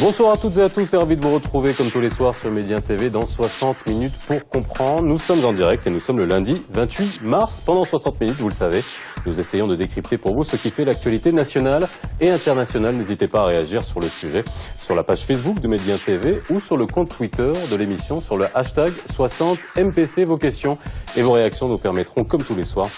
Bonsoir à toutes et à tous et ravi de vous retrouver comme tous les soirs sur Médien TV dans 60 minutes pour comprendre. Nous sommes en direct et nous sommes le lundi 28 mars. Pendant 60 minutes, vous le savez, nous essayons de décrypter pour vous ce qui fait l'actualité nationale et internationale. N'hésitez pas à réagir sur le sujet sur la page Facebook de Médien TV ou sur le compte Twitter de l'émission sur le hashtag 60MPC. Vos questions et vos réactions nous permettront, comme tous les soirs,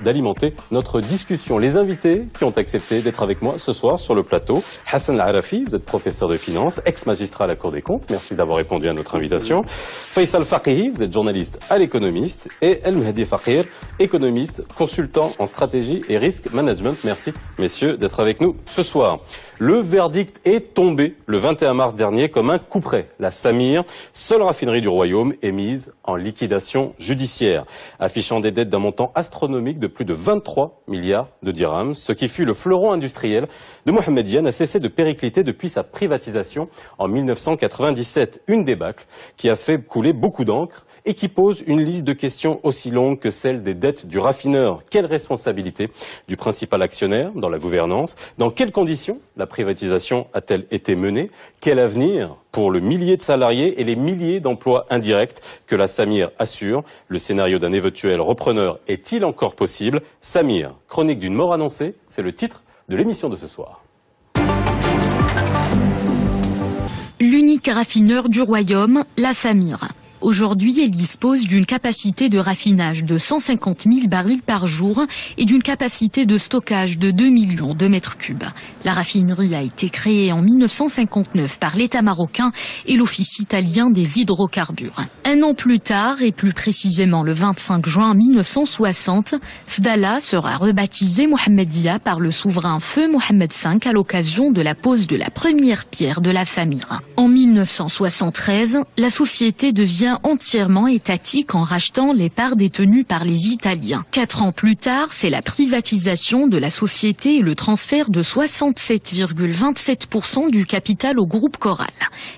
d'alimenter notre discussion. Les invités qui ont accepté d'être avec moi ce soir sur le plateau, Hassan Al-Arafi, vous êtes professeur de finance, ex-magistrat à la Cour des comptes, merci d'avoir répondu à notre invitation. Faisal Faqihi, vous êtes journaliste à l'Économiste, et El Mehdi Fakir, économiste, consultant en stratégie et risk management. Merci messieurs d'être avec nous ce soir. Le verdict est tombé le 21 mars dernier comme un couperet. La Samir, seule raffinerie du royaume, est mise en liquidation judiciaire, affichant des dettes d'un montant astronomique de plus de 23 milliards de dirhams. Ce qui fut le fleuron industriel de Mohammediya n'a cessé de péricliter depuis sa privatisation en 1997. Une débâcle qui a fait couler beaucoup d'encre et qui pose une liste de questions aussi longue que celle des dettes du raffineur. Quelle responsabilité du principal actionnaire dans la gouvernance? Dans quelles conditions la privatisation a-t-elle été menée? Quel avenir pour le millier de salariés et les milliers d'emplois indirects que la Samir assure? Le scénario d'un éventuel repreneur est-il encore possible? Samir, chronique d'une mort annoncée, c'est le titre de l'émission de ce soir. L'unique raffineur du royaume, la Samir. Aujourd'hui, elle dispose d'une capacité de raffinage de 150 000 barils par jour et d'une capacité de stockage de 2 millions de mètres cubes. La raffinerie a été créée en 1959 par l'État marocain et l'Office italien des hydrocarbures. Un an plus tard, et plus précisément le 25 juin 1960, Fdala sera rebaptisé Mohammediya par le souverain feu Mohammed V à l'occasion de la pose de la première pierre de la Samir. En 1973, la société devient entièrement étatique en rachetant les parts détenues par les Italiens. 4 ans plus tard, c'est la privatisation de la société et le transfert de 67,27% du capital au groupe Coral.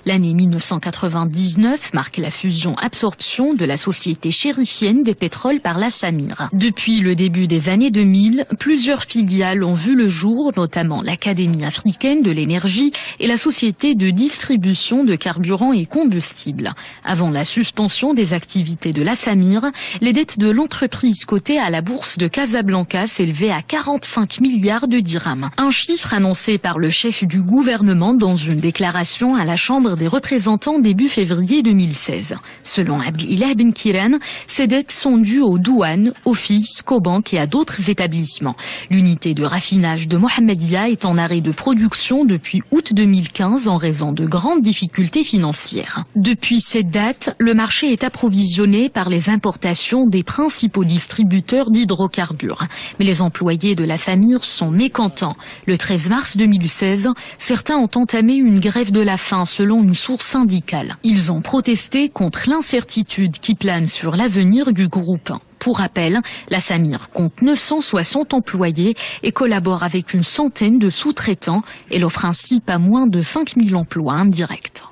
L'année 1999 marque la fusion-absorption de la société chérifienne des pétroles par la Samir. Depuis le début des années 2000, plusieurs filiales ont vu le jour, notamment l'Académie africaine de l'énergie et la société de distribution de carburants et combustibles. Avant la suspension des activités de la Samir, les dettes de l'entreprise cotée à la bourse de Casablanca s'élevaient à 45 milliards de dirhams. Un chiffre annoncé par le chef du gouvernement dans une déclaration à la Chambre des représentants début février 2016. Selon Abdilah Ben Kiran, ces dettes sont dues aux douanes, aux FIS, aux banques et à d'autres établissements. L'unité de raffinage de Mohammediya est en arrêt de production depuis août 2015 en raison de grandes difficultés financières. Depuis cette date, le marché est approvisionné par les importations des principaux distributeurs d'hydrocarbures. Mais les employés de la Samir sont mécontents. Le 13 mars 2016, certains ont entamé une grève de la faim selon une source syndicale. Ils ont protesté contre l'incertitude qui plane sur l'avenir du groupe. Pour rappel, la Samir compte 960 employés et collabore avec une centaine de sous-traitants. Elle offre ainsi pas moins de 5000 emplois indirects.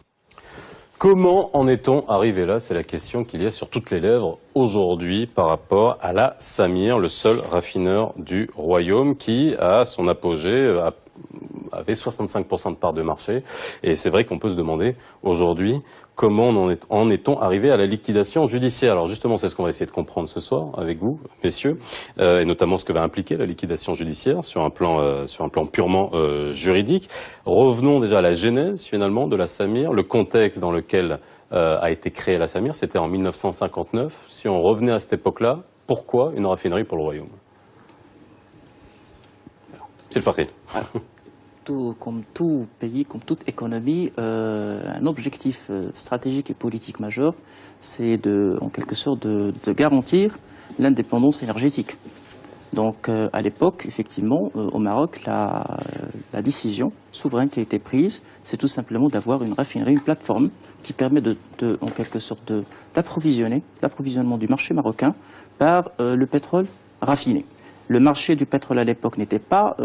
Comment en est-on arrivé là? C'est la question qu'il y a sur toutes les lèvres aujourd'hui par rapport à la Samir, le seul raffineur du royaume qui, à son apogée, avait 65% de part de marché. Et c'est vrai qu'on peut se demander aujourd'hui comment en est-on arrivé à la liquidation judiciaire. Alors justement, c'est ce qu'on va essayer de comprendre ce soir avec vous, messieurs, et notamment ce que va impliquer la liquidation judiciaire sur un plan purement juridique. Revenons déjà à la genèse finalement de la Samir, le contexte dans lequel a été créée la Samir, c'était en 1959. Si on revenait à cette époque-là, pourquoi une raffinerie pour le royaume? C'est le Fakir. Comme tout pays, comme toute économie, un objectif stratégique et politique majeur, c'est en quelque sorte de garantir l'indépendance énergétique. Donc à l'époque, effectivement, au Maroc, la décision souveraine qui a été prise, c'est tout simplement d'avoir une raffinerie, une plateforme qui permet en quelque sorte l'approvisionnement du marché marocain par le pétrole raffiné. Le marché du pétrole à l'époque n'était pas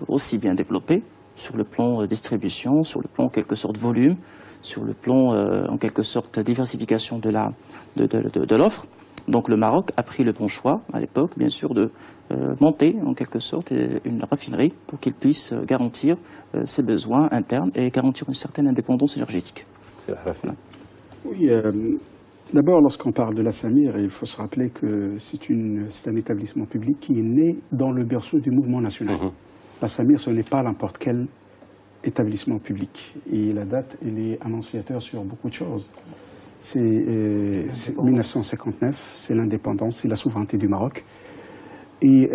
aussi bien développé sur le plan distribution, sur le plan en quelque sorte volume, sur le plan en quelque sorte diversification de l'offre. Donc le Maroc a pris le bon choix, à l'époque, bien sûr, de monter, en quelque sorte, une raffinerie pour qu'il puisse garantir ses besoins internes et garantir une certaine indépendance énergétique. C'est la raffinerie. Oui, d'abord, lorsqu'on parle de la Samir, il faut se rappeler que c'est un établissement public qui est né dans le berceau du mouvement national. La Samir, ce n'est pas n'importe quel établissement public. Et la date, elle est annonciateur sur beaucoup de choses. C'est 1959, c'est l'indépendance, c'est la souveraineté du Maroc. Et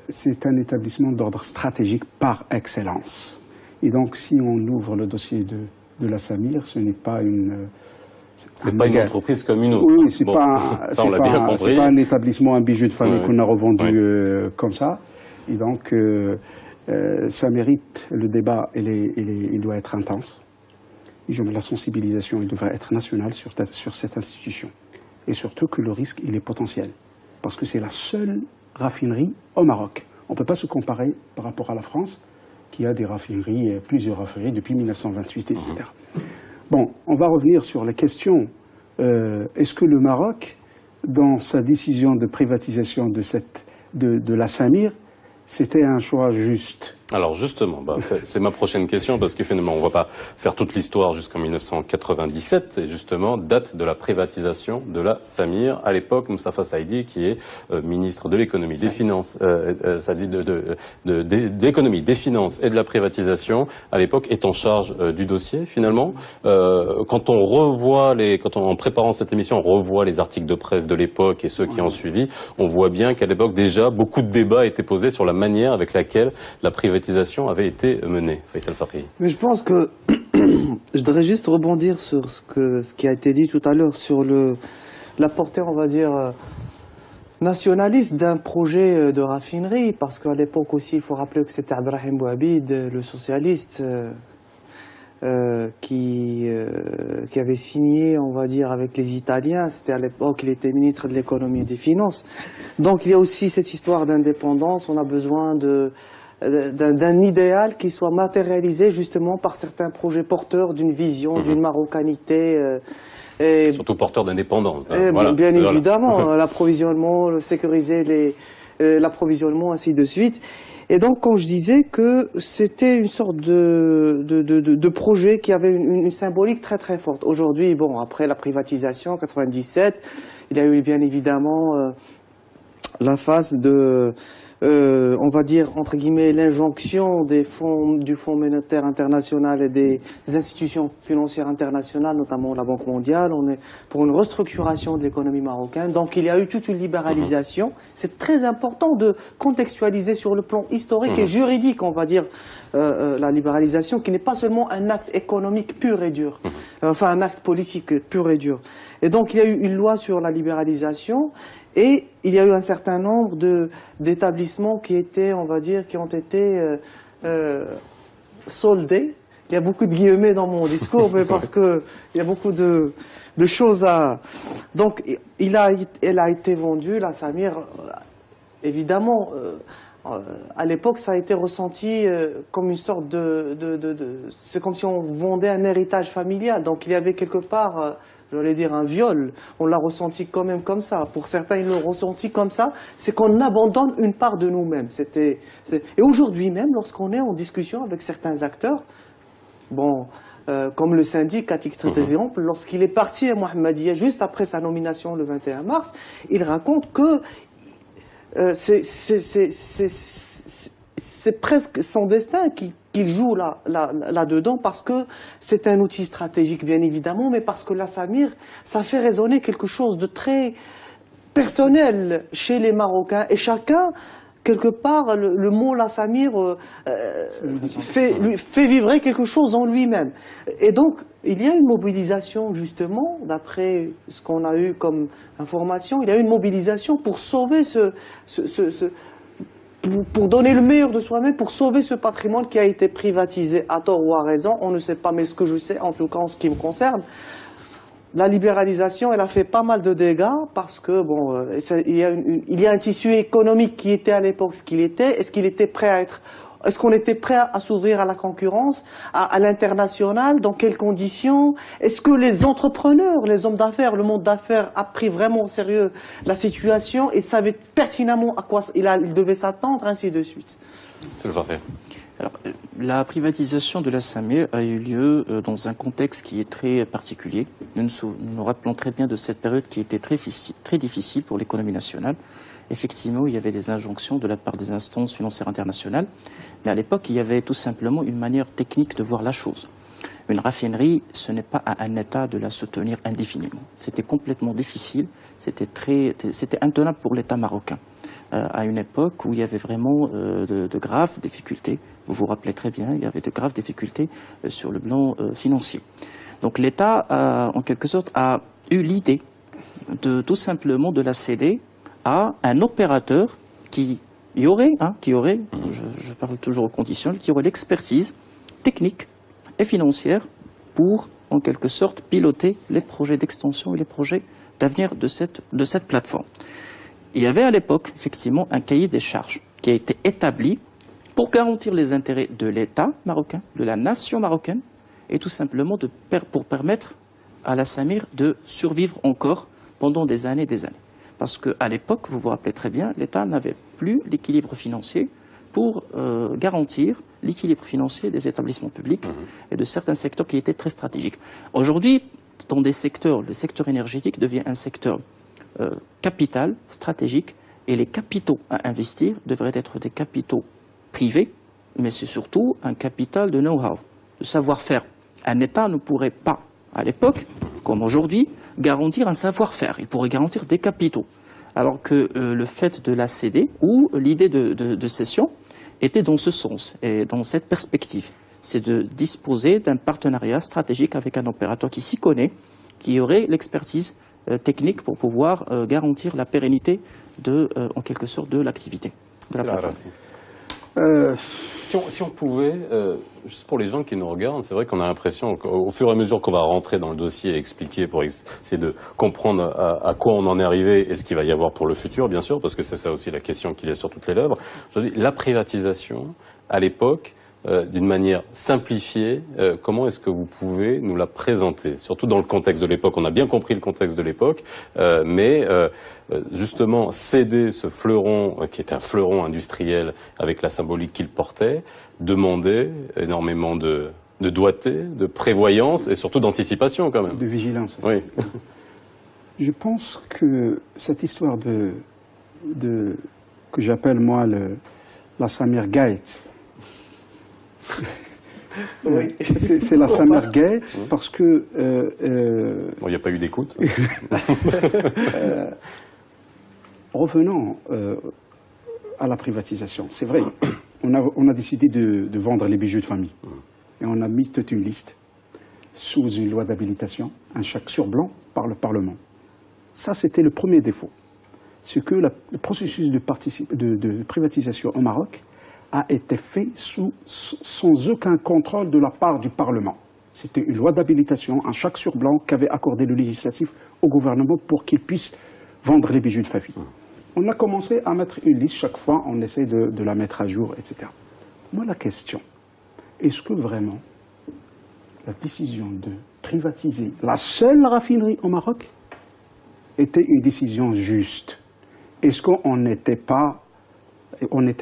c'est un établissement d'ordre stratégique par excellence. Et donc, si on ouvre le dossier de la Samir, ce n'est pas une... C'est pas une entreprise comme une autre. Oui, c'est bon, pas, ça, on l'a bien compris. C'est pas un établissement, un bijou de famille qu'on a revendu comme ça. Et donc, ça mérite le débat, il doit être intense. Et la sensibilisation, il devrait être nationale sur cette institution. Et surtout que le risque, il est potentiel. Parce que c'est la seule raffinerie au Maroc. On ne peut pas se comparer par rapport à la France, qui a des raffineries, plusieurs raffineries depuis 1928, etc. Bon, on va revenir sur la question. Est-ce que le Maroc, dans sa décision de privatisation de la Samir, c'était un choix juste? Alors justement, c'est ma prochaine question, parce que finalement, on ne va pas faire toute l'histoire jusqu'en 1997, et justement, date de la privatisation de la Samir. À l'époque, Moustapha Saïdi, qui est ministre de l'économie, des finances, d'économie, des finances et de la privatisation, à l'époque, est en charge du dossier, finalement. Quand en préparant cette émission, on revoit les articles de presse de l'époque et ceux qui ont suivi, on voit bien qu'à l'époque, déjà, beaucoup de débats étaient posés sur la manière avec laquelle la privatisation avait été menée. Faisal Fakhi. Mais je pense que je voudrais juste rebondir sur ce qui a été dit tout à l'heure sur la portée, on va dire, nationaliste d'un projet de raffinerie, parce qu'à l'époque aussi, il faut rappeler que c'était Abdrahim Bouhabid, le socialiste, qui avait signé, on va dire, avec les Italiens. C'était à l'époque, il était ministre de l'économie et des finances. Donc il y a aussi cette histoire d'indépendance. On a besoin d'un idéal qui soit matérialisé justement par certains projets porteurs d'une vision, d'une marocanité. Et surtout porteur d'indépendance. Voilà, bien évidemment, l'approvisionnement, sécuriser l'approvisionnement, ainsi de suite. Et donc, quand je disais que c'était une sorte de projet qui avait une symbolique très très forte. Aujourd'hui, bon, après la privatisation, en 97, il y a eu bien évidemment la phase de... on va dire, entre guillemets, l'injonction du Fonds monétaire international et des institutions financières internationales, notamment la Banque mondiale. On est pour une restructuration de l'économie marocaine. Donc il y a eu toute une libéralisation. C'est très important de contextualiser sur le plan historique et juridique, on va dire, la libéralisation, qui n'est pas seulement un acte économique pur et dur, enfin un acte politique pur et dur. Et donc il y a eu une loi sur la libéralisation. Et il y a eu un certain nombre d'établissements qui étaient, on va dire, qui ont été soldés. Il y a beaucoup de guillemets dans mon discours, mais parce que il y a beaucoup de choses à... Donc, elle a été vendue, la Samir, évidemment. À l'époque, ça a été ressenti comme une sorte c'est comme si on vendait un héritage familial. Donc, il y avait quelque part... j'allais dire un viol, on l'a ressenti quand même comme ça. Pour certains, ils l'ont ressenti comme ça, c'est qu'on abandonne une part de nous-mêmes. Et aujourd'hui même, lorsqu'on est en discussion avec certains acteurs, bon, comme le syndic, à titre d'exemple, lorsqu'il est parti à Mohammedia, juste après sa nomination le 21 mars, il raconte que c'est presque son destin qu'il joue là-dedans, parce que c'est un outil stratégique, bien évidemment, mais parce que la Samir, ça fait résonner quelque chose de très personnel chez les Marocains. Et chacun, quelque part, le mot la Samir fait vibrer quelque chose en lui-même. Et donc, il y a une mobilisation, justement, d'après ce qu'on a eu comme information, il y a une mobilisation pour sauver pour donner le meilleur de soi-même, pour sauver ce patrimoine qui a été privatisé à tort ou à raison, on ne sait pas, mais ce que je sais, en tout cas en ce qui me concerne, la libéralisation, elle a fait pas mal de dégâts, parce que, bon, il y a un tissu économique qui était à l'époque ce qu'il était. Est-ce qu'il était prêt à être Est-ce qu'on était prêt à s'ouvrir à la concurrence, à l'international? Dans quelles conditions? Est-ce que les entrepreneurs, les hommes d'affaires, le monde d'affaires a pris vraiment au sérieux la situation et savait pertinemment à quoi il devait s'attendre, ainsi de suite? C'est le parfait. Alors, la privatisation de la SAMIR a eu lieu dans un contexte qui est très particulier. Nous nous rappelons très bien de cette période qui était très difficile pour l'économie nationale. Effectivement, il y avait des injonctions de la part des instances financières internationales, mais à l'époque, il y avait tout simplement une manière technique de voir la chose. Une raffinerie, ce n'est pas à un État de la soutenir indéfiniment. C'était complètement difficile, c'était intenable pour l'État marocain, à une époque où il y avait vraiment de graves difficultés. Vous vous rappelez très bien, il y avait de graves difficultés sur le plan financier. Donc l'État, en quelque sorte, a eu l'idée de tout simplement de la céder à un opérateur qui aurait, je parle toujours au conditionnel, qui aurait l'expertise technique et financière pour, en quelque sorte, piloter les projets d'extension et les projets d'avenir de cette plateforme. Il y avait à l'époque, effectivement, un cahier des charges qui a été établi pour garantir les intérêts de l'État marocain, de la nation marocaine, et tout simplement pour permettre à la SAMIR de survivre encore pendant des années et des années. Parce qu'à l'époque, vous vous rappelez très bien, l'État n'avait plus l'équilibre financier pour garantir l'équilibre financier des établissements publics et de certains secteurs qui étaient très stratégiques. Aujourd'hui, dans des secteurs, le secteur énergétique devient un secteur capital, stratégique, et les capitaux à investir devraient être des capitaux privés, mais c'est surtout un capital de know-how, de savoir-faire. Un État ne pourrait pas, à l'époque, comme aujourd'hui, garantir un savoir-faire. Il pourrait garantir des capitaux. Alors que le fait de la céder, ou l'idée de cession, était dans ce sens et dans cette perspective. C'est de disposer d'un partenariat stratégique avec un opérateur qui s'y connaît, qui aurait l'expertise technique pour pouvoir garantir la pérennité en quelque sorte, de l'activité de la plateforme. Si on pouvait, juste pour les gens qui nous regardent, c'est vrai qu'on a l'impression qu'au fur et à mesure qu'on va rentrer dans le dossier et expliquer pour essayer de comprendre à quoi on en est arrivé et ce qu'il va y avoir pour le futur, bien sûr, parce que c'est ça aussi la question qu'il y a sur toutes les lèvres. Aujourd'hui, la privatisation, à l'époque, d'une manière simplifiée, comment est-ce que vous pouvez nous la présenter? Surtout dans le contexte de l'époque, on a bien compris le contexte de l'époque, mais justement céder ce fleuron, qui est un fleuron industriel avec la symbolique qu'il portait, demandait énormément de doigté, de prévoyance et surtout d'anticipation quand même. De vigilance. Oui. Je pense que cette histoire que j'appelle moi la SAMIR Gate, oui. C'est la SAMIR Gate parce que... Bon, il n'y a pas eu d'écoute. Revenons à la privatisation. C'est vrai, on a décidé de vendre les bijoux de famille. Et on a mis toute une liste sous une loi d'habilitation, un chèque sur blanc par le Parlement. Ça, c'était le premier défaut. C'est que le processus de privatisation au Maroc a été fait sans aucun contrôle de la part du Parlement. C'était une loi d'habilitation, un chèque sur blanc qu'avait accordé le législatif au gouvernement pour qu'il puisse vendre les bijoux de famille. On a commencé à mettre une liste, chaque fois on essaie de la mettre à jour, etc. Moi la question, est-ce que vraiment la décision de privatiser la seule raffinerie au Maroc était une décision juste? Est-ce qu'on était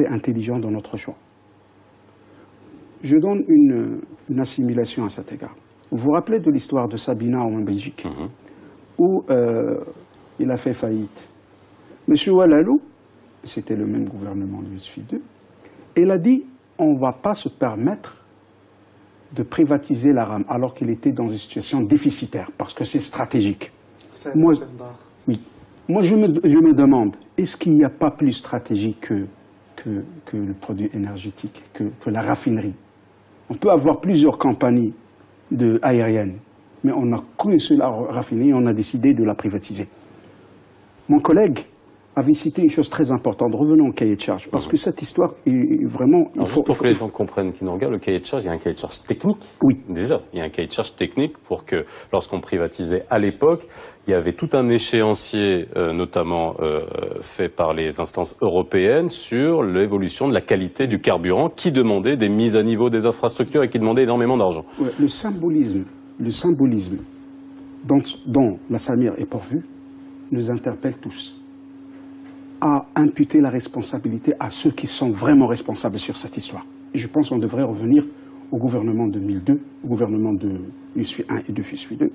intelligent dans notre choix? Je donne une assimilation à cet égard. Vous vous rappelez de l'histoire de Sabina en Belgique, où il a fait faillite. Monsieur Oualalou, c'était le même gouvernement de Youssouf II, il a dit on ne va pas se permettre de privatiser la rame alors qu'il était dans une situation déficitaire, parce que c'est stratégique. Moi, oui. Moi, je me demande, est-ce qu'il n'y a pas plus stratégique que le produit énergétique, que la raffinerie? On peut avoir plusieurs compagnies aériennes, mais on n'a qu'une seule raffinerie et on a décidé de la privatiser. Mon collègue avait cité une chose très importante. Revenons au cahier de charge, parce que cette histoire est vraiment... Juste pour que les gens comprennent qui nous regardent, le cahier de charge, il y a un cahier de charge technique. Oui. Déjà, il y a un cahier de charge technique pour que, lorsqu'on privatisait à l'époque, il y avait tout un échéancier, notamment fait par les instances européennes, sur l'évolution de la qualité du carburant, qui demandait des mises à niveau des infrastructures et qui demandait énormément d'argent. Ouais, le symbolisme dont la Samir est pourvue nous interpelle tous. À imputer la responsabilité à ceux qui sont vraiment responsables sur cette histoire. Et je pense qu'on devrait revenir au gouvernement de 2002, au gouvernement de Youssoui I et de Youssoui II,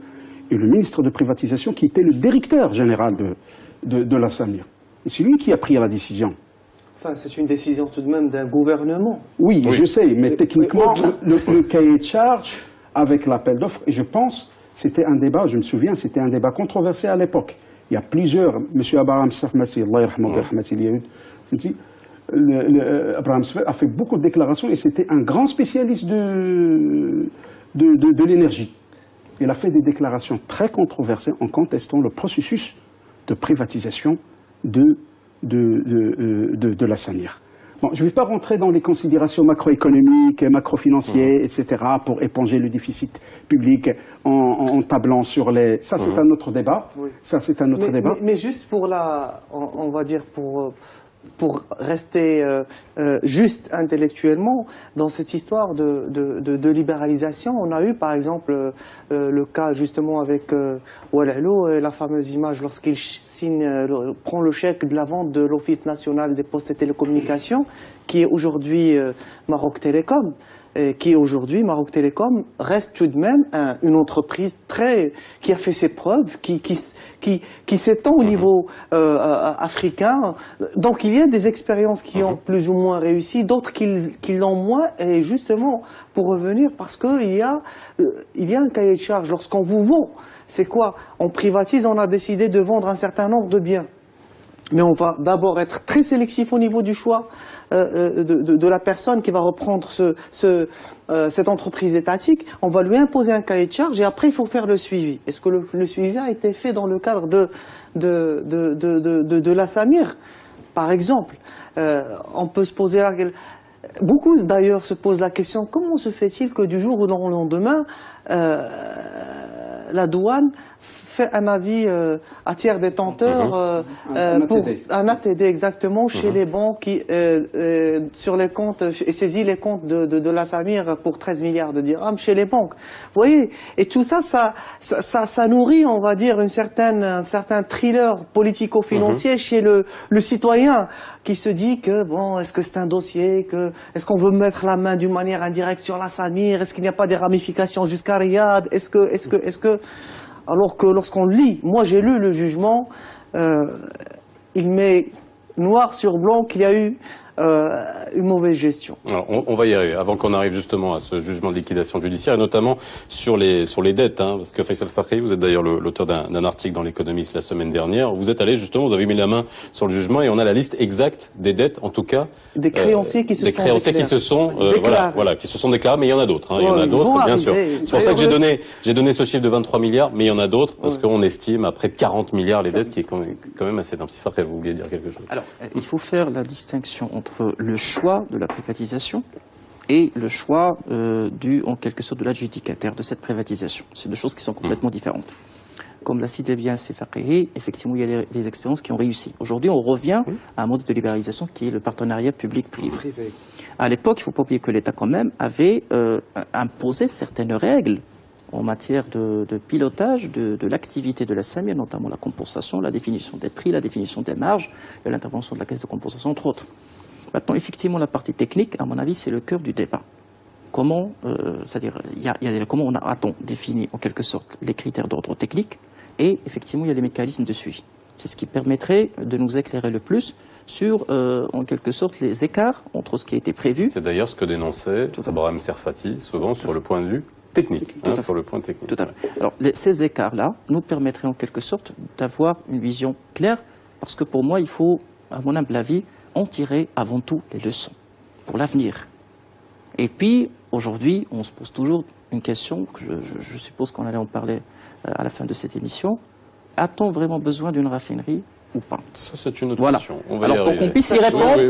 et le ministre de privatisation qui était le directeur général de la Samir. Et c'est lui qui a pris la décision. Enfin, c'est une décision tout de même d'un gouvernement. Oui, je sais, mais techniquement, le cahier de charge avec l'appel d'offres, et je pense, c'était un débat, je me souviens, c'était un débat controversé à l'époque. Il y a plusieurs, M. Abraham Safmassi, Allah Abraham Safmassi a fait beaucoup de déclarations et c'était un grand spécialiste de l'énergie. Il a fait des déclarations très controversées en contestant le processus de privatisation de la Samir. Bon, je ne vais pas rentrer dans les considérations macroéconomiques, macrofinancières, etc., pour éponger le déficit public en tablant sur les... Ça, c'est un autre débat. Oui. Ça, c'est un autre débat. Mais juste pour on va dire pour rester juste intellectuellement, dans cette histoire de libéralisation, on a eu par exemple le cas justement avec Oualalo, la fameuse image lorsqu'il prend le chèque de la vente de l'Office national des postes et télécommunications, qui est aujourd'hui Maroc Télécom. Qui aujourd'hui, Maroc Télécom, reste tout de même une entreprise qui a fait ses preuves, qui s'étend au niveau africain. Donc il y a des expériences qui ont plus ou moins réussi, d'autres qui l'ont moins. Et justement, pour revenir, parce qu'il y a un cahier de charge. Lorsqu'on vous vend, c'est quoi? On privatise, on a décidé de vendre un certain nombre de biens. Mais on va d'abord être très sélectif au niveau du choix de la personne qui va reprendre cette entreprise étatique. On va lui imposer un cahier de charge et après il faut faire le suivi. Est-ce que le suivi a été fait dans le cadre de la Samir, par exemple? On peut se poser beaucoup d'ailleurs se posent la question, comment se fait-il que du jour au lendemain, la douane fait un avis à tiers détenteur pour un ATD exactement chez les banques qui sur les comptes et saisit les comptes de la Samir pour 13 milliards de dirhams chez les banques. Vous voyez, et tout ça, ça nourrit, on va dire, un certain thriller politico-financier chez le citoyen qui se dit que bon, est-ce que c'est un dossier, est-ce qu'on veut mettre la main d'une manière indirecte sur la Samir, est-ce qu'il n'y a pas des ramifications jusqu'à Riyad, est-ce que alors que lorsqu'on lit, moi j'ai lu le jugement, il met noir sur blanc qu'il y a eu une mauvaise gestion. Alors, on va y arriver, avant qu'on arrive justement à ce jugement de liquidation judiciaire, et notamment sur les dettes, hein, parce que Faisal Fakhri, vous êtes d'ailleurs l'auteur d'un article dans l'Économiste la semaine dernière, vous êtes allé justement, vous avez mis la main sur le jugement, et on a la liste exacte des dettes, en tout cas. Des créanciers qui se sont déclarés, mais il y en a d'autres, hein, il y en a d'autres, bien sûr. C'est pour ça que j'ai donné ce chiffre de 23 milliards, mais il y en a d'autres, parce qu'on estime à près de 40 milliards les dettes, qui est quand même assez énorme. Si Fakhri, vous vouliez dire quelque chose? Alors, il faut faire la distinction entre le choix de la privatisation et le choix en quelque sorte de l'adjudicataire de cette privatisation. C'est deux choses qui sont complètement différentes. Comme l'a cité bien Fakhri, effectivement, il y a des expériences qui ont réussi. Aujourd'hui, on revient à un mode de libéralisation qui est le partenariat public-privé. À l'époque, il ne faut pas oublier que l'État quand même avait imposé certaines règles en matière de pilotage de l'activité de la Samir, notamment la compensation, la définition des prix, la définition des marges, et l'intervention de la caisse de compensation, entre autres. Maintenant, effectivement, la partie technique, à mon avis, c'est le cœur du débat. Comment, c'est-à-dire, comment a-t-on défini en quelque sorte les critères d'ordre technique, et effectivement, il y a les mécanismes de suivi. C'est ce qui permettrait de nous éclairer le plus sur, en quelque sorte, les écarts entre ce qui a été prévu. C'est d'ailleurs ce que dénonçait Abraham Serfati, souvent sur le point de vue technique. Sur le point technique. Tout à fait. Alors, ces écarts-là nous permettraient en quelque sorte d'avoir une vision claire, parce que pour moi, il faut, à mon humble avis, en tirer avant tout les leçons pour l'avenir. Et puis, aujourd'hui, on se pose toujours une question, que je suppose qu'on allait en parler à la fin de cette émission. A-t-on vraiment besoin d'une raffinerie ou pas? Ça, c'est une autre Voilà. question. On va Alors, pour qu'on puisse y répondre,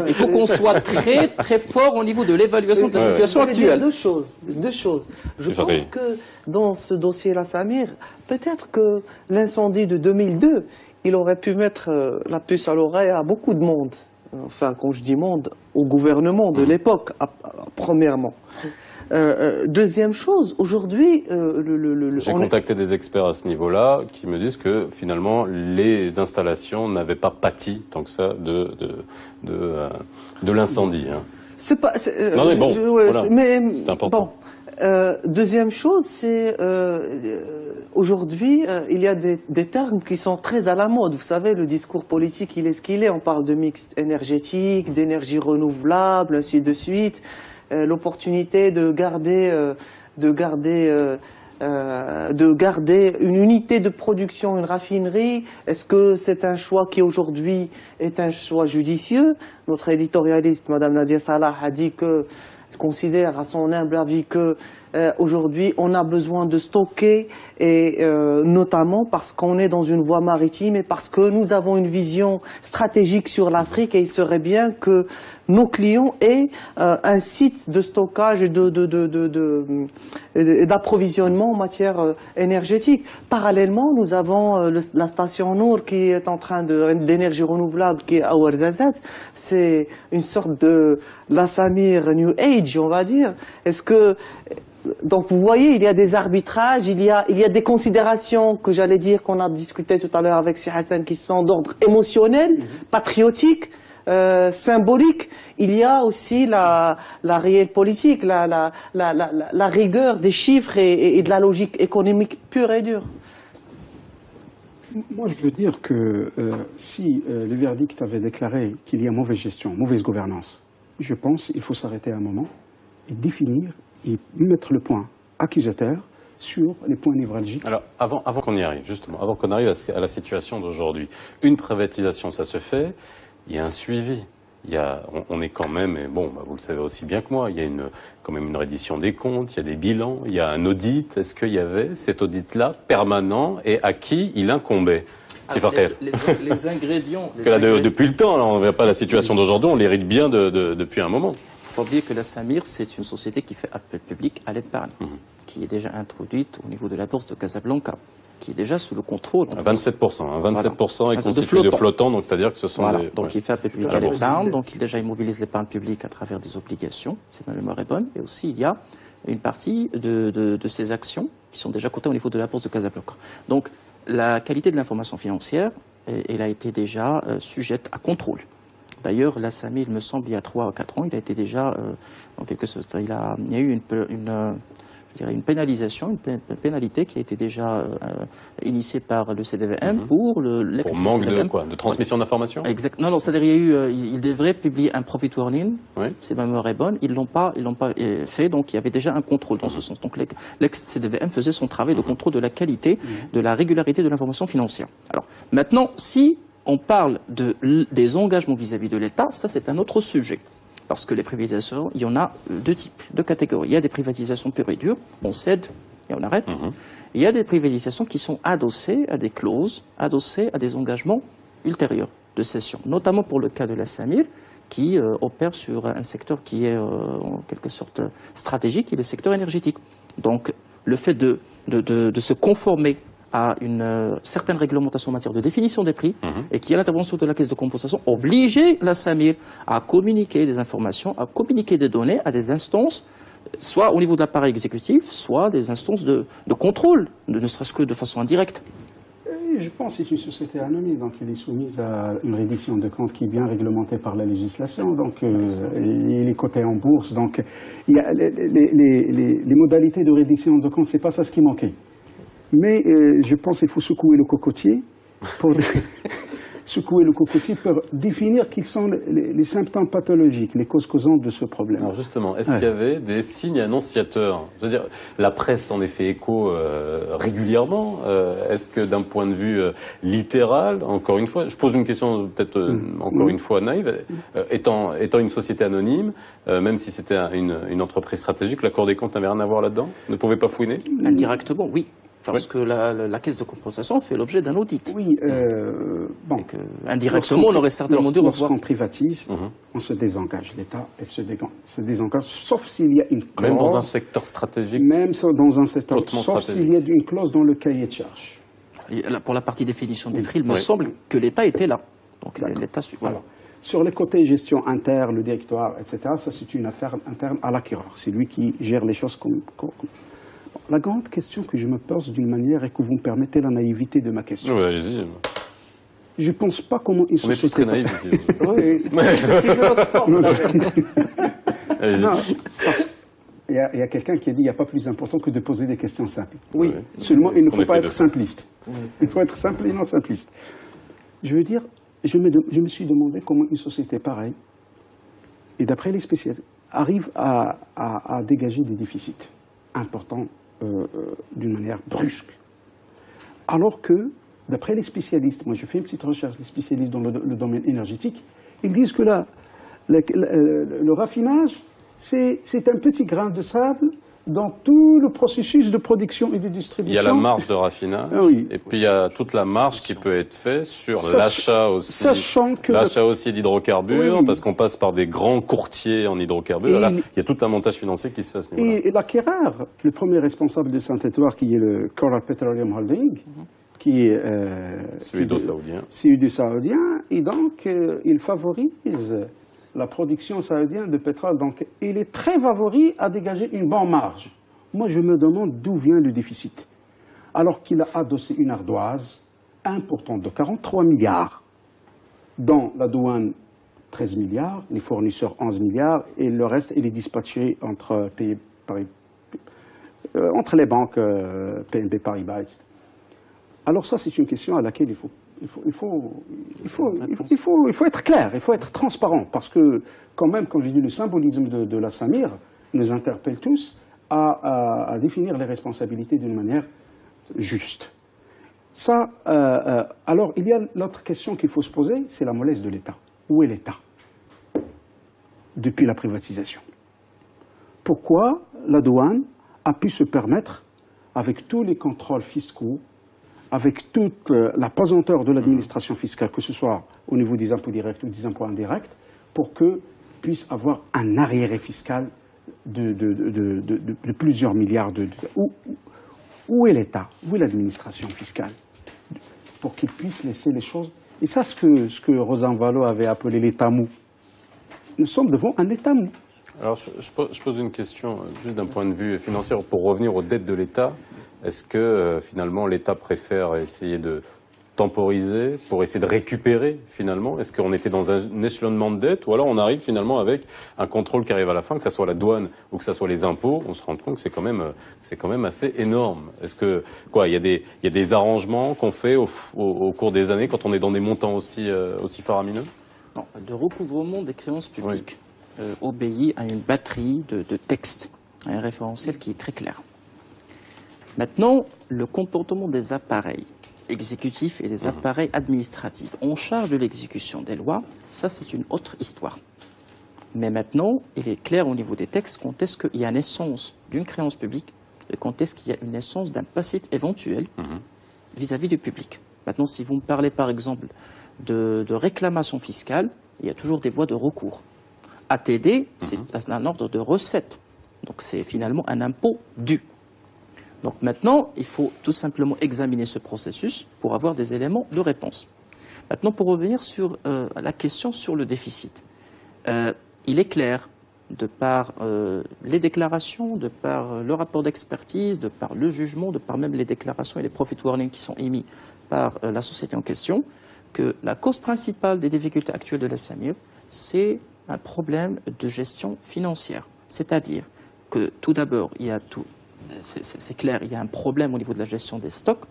il faut qu'on soit très, très fort au niveau de l'évaluation de la situation actuelle. Deux choses. Je pense que dans ce dossier-là, Samir, peut-être que l'incendie de 2002, il aurait pu mettre la puce à l'oreille à beaucoup de monde. Enfin, quand je dis monde, au gouvernement de l'époque, premièrement. Deuxième chose, aujourd'hui... J'ai contacté des experts à ce niveau-là qui me disent que finalement les installations n'avaient pas pâti tant que ça de l'incendie. Hein. C'est pas... non mais bon, voilà, c'est important. Bon, deuxième chose, c'est aujourd'hui, il y a des termes qui sont très à la mode. Vous savez, le discours politique, il est ce qu'il est. On parle de mix énergétique, d'énergie renouvelable, ainsi de suite. L'opportunité de garder une unité de production, une raffinerie. Est-ce que c'est un choix qui aujourd'hui est un choix judicieux? Notre éditorialiste, Madame Nadia Salah, a dit que considère à son humble avis que aujourd'hui on a besoin de stocker, et notamment parce qu'on est dans une voie maritime et parce que nous avons une vision stratégique sur l'Afrique, et il serait bien que nos clients aient un site de stockage et d'approvisionnement en matière énergétique. Parallèlement, nous avons la station Nour qui est en train d'énergie renouvelable, qui est à Ouarzazate. C'est une sorte de la Samir New Age, on va dire. Est-ce que... Donc vous voyez, il y a des arbitrages, il y a des considérations que j'allais dire, qu'on a discuté tout à l'heure avec Si Hassan, qui sont d'ordre émotionnel, patriotique, symbolique. Il y a aussi la réelle politique, la rigueur des chiffres et de la logique économique pure et dure. Moi, je veux dire que si le verdict avait déclaré qu'il y a mauvaise gestion, mauvaise gouvernance, je pense qu'il faut s'arrêter un moment et définir et mettre le point accusateur sur les points névralgiques. Alors, avant qu'on y arrive, justement, avant qu'on arrive à la situation d'aujourd'hui, une privatisation, ça se fait, il y a un suivi. On est quand même, et bon, vous le savez aussi bien que moi, il y a quand même une reddition des comptes, il y a des bilans, il y a un audit. Est-ce qu'il y avait cet audit-là permanent et à qui il incombait? Les ingrédients... Parce que là, depuis le temps, là, on ne voit pas la situation d'aujourd'hui, on l'hérite bien depuis un moment. Il ne faut pas oublier que la Samir, c'est une société qui fait appel public à l'épargne, qui est déjà introduite au niveau de la bourse de Casablanca, qui est déjà sous le contrôle. 27%, 27% est constitué de flottants, donc c'est-à-dire que ce sont des... Donc il fait appel public à l'épargne, donc il déjà immobilise l'épargne publique à travers des obligations, si ma mémoire est bonne, et aussi il y a une partie de ces actions qui sont déjà cotées au niveau de la bourse de Casablanca. Donc la qualité de l'information financière, elle a été déjà sujette à contrôle. D'ailleurs, la Samir, il me semble, il y a 3 ou 4 ans, il a été déjà, en quelque sorte, il y a eu une pénalisation, une pénalité qui a été déjà initiée par le CDVM pour Pour manque de quoi? De transmission d'informations? Exact. Non, c'est-à-dire il devrait publier un profit warning, si ma mémoire est bonne, ils l'ont pas fait, donc il y avait déjà un contrôle dans ce sens. Donc l'ex-CDVM faisait son travail de contrôle de la qualité, de la régularité de l'information financière. Alors, maintenant, si on parle des engagements vis-à-vis de l'État, ça c'est un autre sujet. Parce que les privatisations, il y en a 2 types, 2 catégories. Il y a des privatisations pures et dures, on cède et on arrête. Il y a des privatisations qui sont adossées à des clauses, adossées à des engagements ultérieurs de cession. Notamment pour le cas de la Samir, qui opère sur un secteur qui est en quelque sorte stratégique, qui est le secteur énergétique. Donc le fait de se conformer à une certaine réglementation en matière de définition des prix et qui, à l'intervention de la caisse de compensation, obligeait la Samir à communiquer des informations, à communiquer des données à des instances, soit au niveau de l'appareil exécutif, soit des instances de contrôle, ne serait-ce que de façon indirecte. Je pense que c'est une société anonyme, donc elle est soumise à une reddition de comptes qui est bien réglementée par la législation, donc il est coté en bourse, donc il y a les modalités de reddition de comptes, c'est pas ça ce qui manquait. Mais je pense qu'il faut secouer le cocotier pour définir quels sont les symptômes pathologiques, les causes causantes de ce problème. Alors justement, est-ce qu'il y avait des signes annonciateurs? Je veux dire, la presse en est fait écho régulièrement. Est-ce que d'un point de vue littéral, encore une fois, je pose une question peut-être encore une fois naïve, étant une société anonyme, même si c'était une entreprise stratégique, la Cour des comptes n'avait rien à voir là-dedans? Ne pouvait pas fouiner? Indirectement, oui. parce que la caisse de compensation fait l'objet d'un audit. Oui, bon. Indirectement, on aurait certainement dû revoir. Lorsqu'on privatise, on se désengage. L'État se désengage, sauf s'il y a une clause. Même dans un secteur stratégique. Même dans un secteur, sauf s'il y a une clause dans le cahier de charges. Pour la partie définition des prix, il me semble que l'État était là. Donc l'État suit. Voilà. Sur les côtés gestion interne, le directoire, etc., ça c'est une affaire interne à l'acquéreur. C'est lui qui gère les choses comme... La grande question que je me pose d'une manière, et que vous me permettez la naïveté de ma question. Oui, allez-y. Je ne pense pas comment une société... On est tous très naïfs ici. Oui, c'est notre force. Allez-y. Il y a quelqu'un qui a dit qu'il n'y a pas plus important que de poser des questions simples. Oui. Seulement, il ne faut pas être simpliste. Il faut être simple et non simpliste. Je veux dire, je me suis demandé comment une société pareille, et d'après les spécialistes, arrive à dégager des déficits importants d'une manière brusque. Alors que, d'après les spécialistes, moi je fais une petite recherche, les spécialistes dans le domaine énergétique, ils disent que le raffinage, c'est un petit grain de sable dans tout le processus de production et de distribution. Il y a la marge de raffinage, et puis il y a toute la marge qui peut être faite sur l'achat aussi d'hydrocarbures, parce qu'on passe par des grands courtiers en hydrocarbures. Là, il y a tout un montage financier qui se fait à ce niveau-là. Et l'acquéreur, le premier responsable de Saint-Édouard, qui est le Coral Petroleum Holding, qui est suédo-saoudien, et donc il favorise la production saoudienne de pétrole. Donc, il est très favori à dégager une bonne marge. Moi, je me demande d'où vient le déficit. Alors qu'il a adossé une ardoise importante de 43 milliards, dont la douane 13 milliards, les fournisseurs 11 milliards, et le reste, il est dispatché entre les banques PNB Paribas, etc. Alors ça, c'est une question à laquelle il faut être clair, il faut être transparent, parce que quand même, comme j'ai dit, le symbolisme de la Samir nous interpelle tous à définir les responsabilités d'une manière juste. Ça, alors, il y a l'autre question qu'il faut se poser, c'est la mollesse de l'État. Où est l'État depuis la privatisation? Pourquoi la douane a pu se permettre, avec tous les contrôles fiscaux, avec toute la pesanteur de l'administration fiscale, que ce soit au niveau des impôts directs ou des impôts indirects, pour que puisse avoir un arriéré fiscal de plusieurs milliards où est l'État? Où est l'administration fiscale? Pour qu'il puisse laisser les choses... Et ça, ce que Rosanvallon avait appelé l'État mou. Nous sommes devant un État mou. Alors, je pose une question, juste d'un point de vue financier, pour revenir aux dettes de l'État. Est-ce que, finalement, l'État préfère essayer de temporiser pour essayer de récupérer, finalement? Est-ce qu'on était dans un échelonnement de dette, ou alors on arrive finalement avec un contrôle qui arrive à la fin, que ce soit la douane ou que ce soit les impôts, on se rend compte que c'est quand même assez énorme. Est-ce que, il y a des arrangements qu'on fait au cours des années quand on est dans des montants aussi faramineux? Non, le recouvrement des créances publiques obéit à une batterie de textes, à un référentiel qui est très clair. Maintenant, le comportement des appareils exécutifs et des appareils administratifs en charge de l'exécution des lois, ça c'est une autre histoire. Mais maintenant, il est clair au niveau des textes quand est-ce qu'il y a naissance d'une créance publique et quand est-ce qu'il y a une naissance d'un passif éventuel vis-à-vis du public. Maintenant, si vous me parlez par exemple de réclamation fiscale, il y a toujours des voies de recours. ATD, c'est un ordre de recette. Donc c'est finalement un impôt dû. Donc maintenant, il faut tout simplement examiner ce processus pour avoir des éléments de réponse. Maintenant, pour revenir sur la question sur le déficit, il est clair, de par les déclarations, de par le rapport d'expertise, de par le jugement, de par même les déclarations et les profit warnings qui sont émis par la société en question, que la cause principale des difficultés actuelles de la Samir, c'est un problème de gestion financière. C'est-à-dire que tout d'abord, il y a tout... C'est clair, il y a un problème au niveau de la gestion des stocks,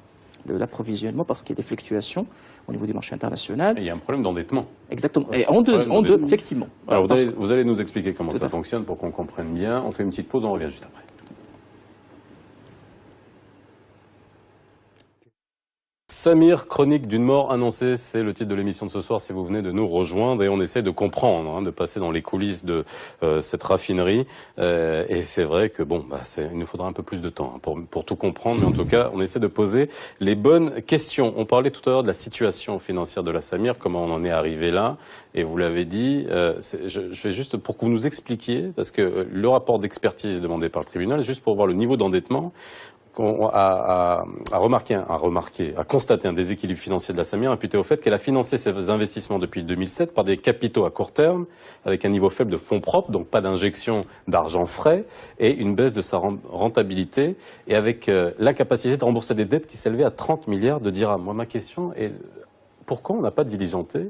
de l'approvisionnement, parce qu'il y a des fluctuations au niveau du marché international. Et il y a un problème d'endettement. Exactement. Et effectivement. Alors, vous allez nous expliquer comment ça fonctionne pour qu'on comprenne bien. On fait une petite pause, on revient juste après. Samir, chronique d'une mort annoncée, c'est le titre de l'émission de ce soir si vous venez de nous rejoindre et on essaie de comprendre, de passer dans les coulisses de cette raffinerie et c'est vrai que il nous faudra un peu plus de temps pour tout comprendre, mais en tout cas on essaie de poser les bonnes questions. On parlait tout à l'heure de la situation financière de la Samir, comment on en est arrivé là et vous l'avez dit, je vais juste pour que vous nous expliquiez, parce que le rapport d'expertise demandé par le tribunal, juste pour voir le niveau d'endettement, a constaté un déséquilibre financier de la Samir imputé au fait qu'elle a financé ses investissements depuis 2007 par des capitaux à court terme, avec un niveau faible de fonds propres, donc pas d'injection d'argent frais, et une baisse de sa rentabilité, et avec l'incapacité de rembourser des dettes qui s'élevaient à 30 milliards de dirhams. Moi, ma question est, pourquoi on n'a pas diligenté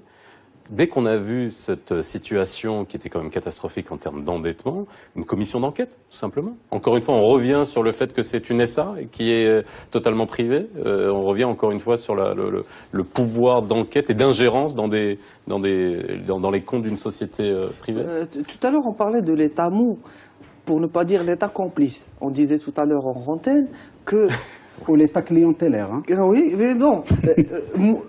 dès qu'on a vu cette situation qui était quand même catastrophique en termes d'endettement, une commission d'enquête, tout simplement. Encore une fois, on revient sur le fait que c'est une SA qui est totalement privée. On revient encore une fois sur le pouvoir d'enquête et d'ingérence dans les comptes d'une société privée. Tout à l'heure, on parlait de l'État mou, pour ne pas dire l'État complice. On disait tout à l'heure en antenne que... Ou l'État clientélaire. Oui, mais bon,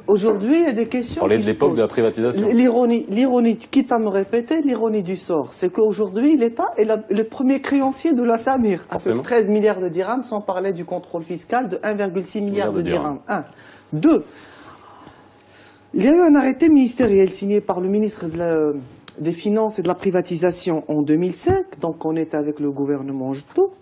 aujourd'hui, il y a des questions. On parlait de l'époque de la privatisation. L'ironie, quitte à me répéter, l'ironie du sort, c'est qu'aujourd'hui, l'État est le premier créancier de la Samir, avec 13 milliards de dirhams, sans parler du contrôle fiscal de 1,6 milliard de dirhams. 1. 2. Il y a eu un arrêté ministériel signé par le ministre des Finances et de la Privatisation en 2005, donc on était avec le gouvernement Jto,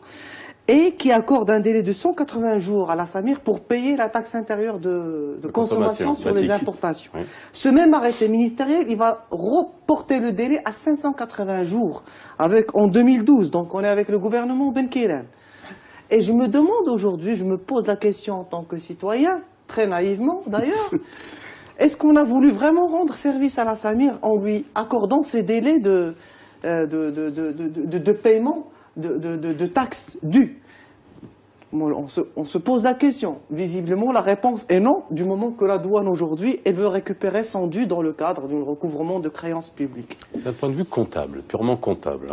et qui accorde un délai de 180 jours à la Samir pour payer la taxe intérieure de consommation sur les importations. Oui. Ce même arrêté ministériel, il va reporter le délai à 580 jours en 2012. Donc on est avec le gouvernement Ben Kairan. Et je me demande aujourd'hui, je me pose la question en tant que citoyen, très naïvement d'ailleurs, est-ce qu'on a voulu vraiment rendre service à la Samir en lui accordant ces délais de paiement de taxes dues? On se pose la question. Visiblement, la réponse est non, du moment que la douane aujourd'hui, elle veut récupérer son dû dans le cadre d'un recouvrement de créances publiques. D'un point de vue comptable, purement comptable,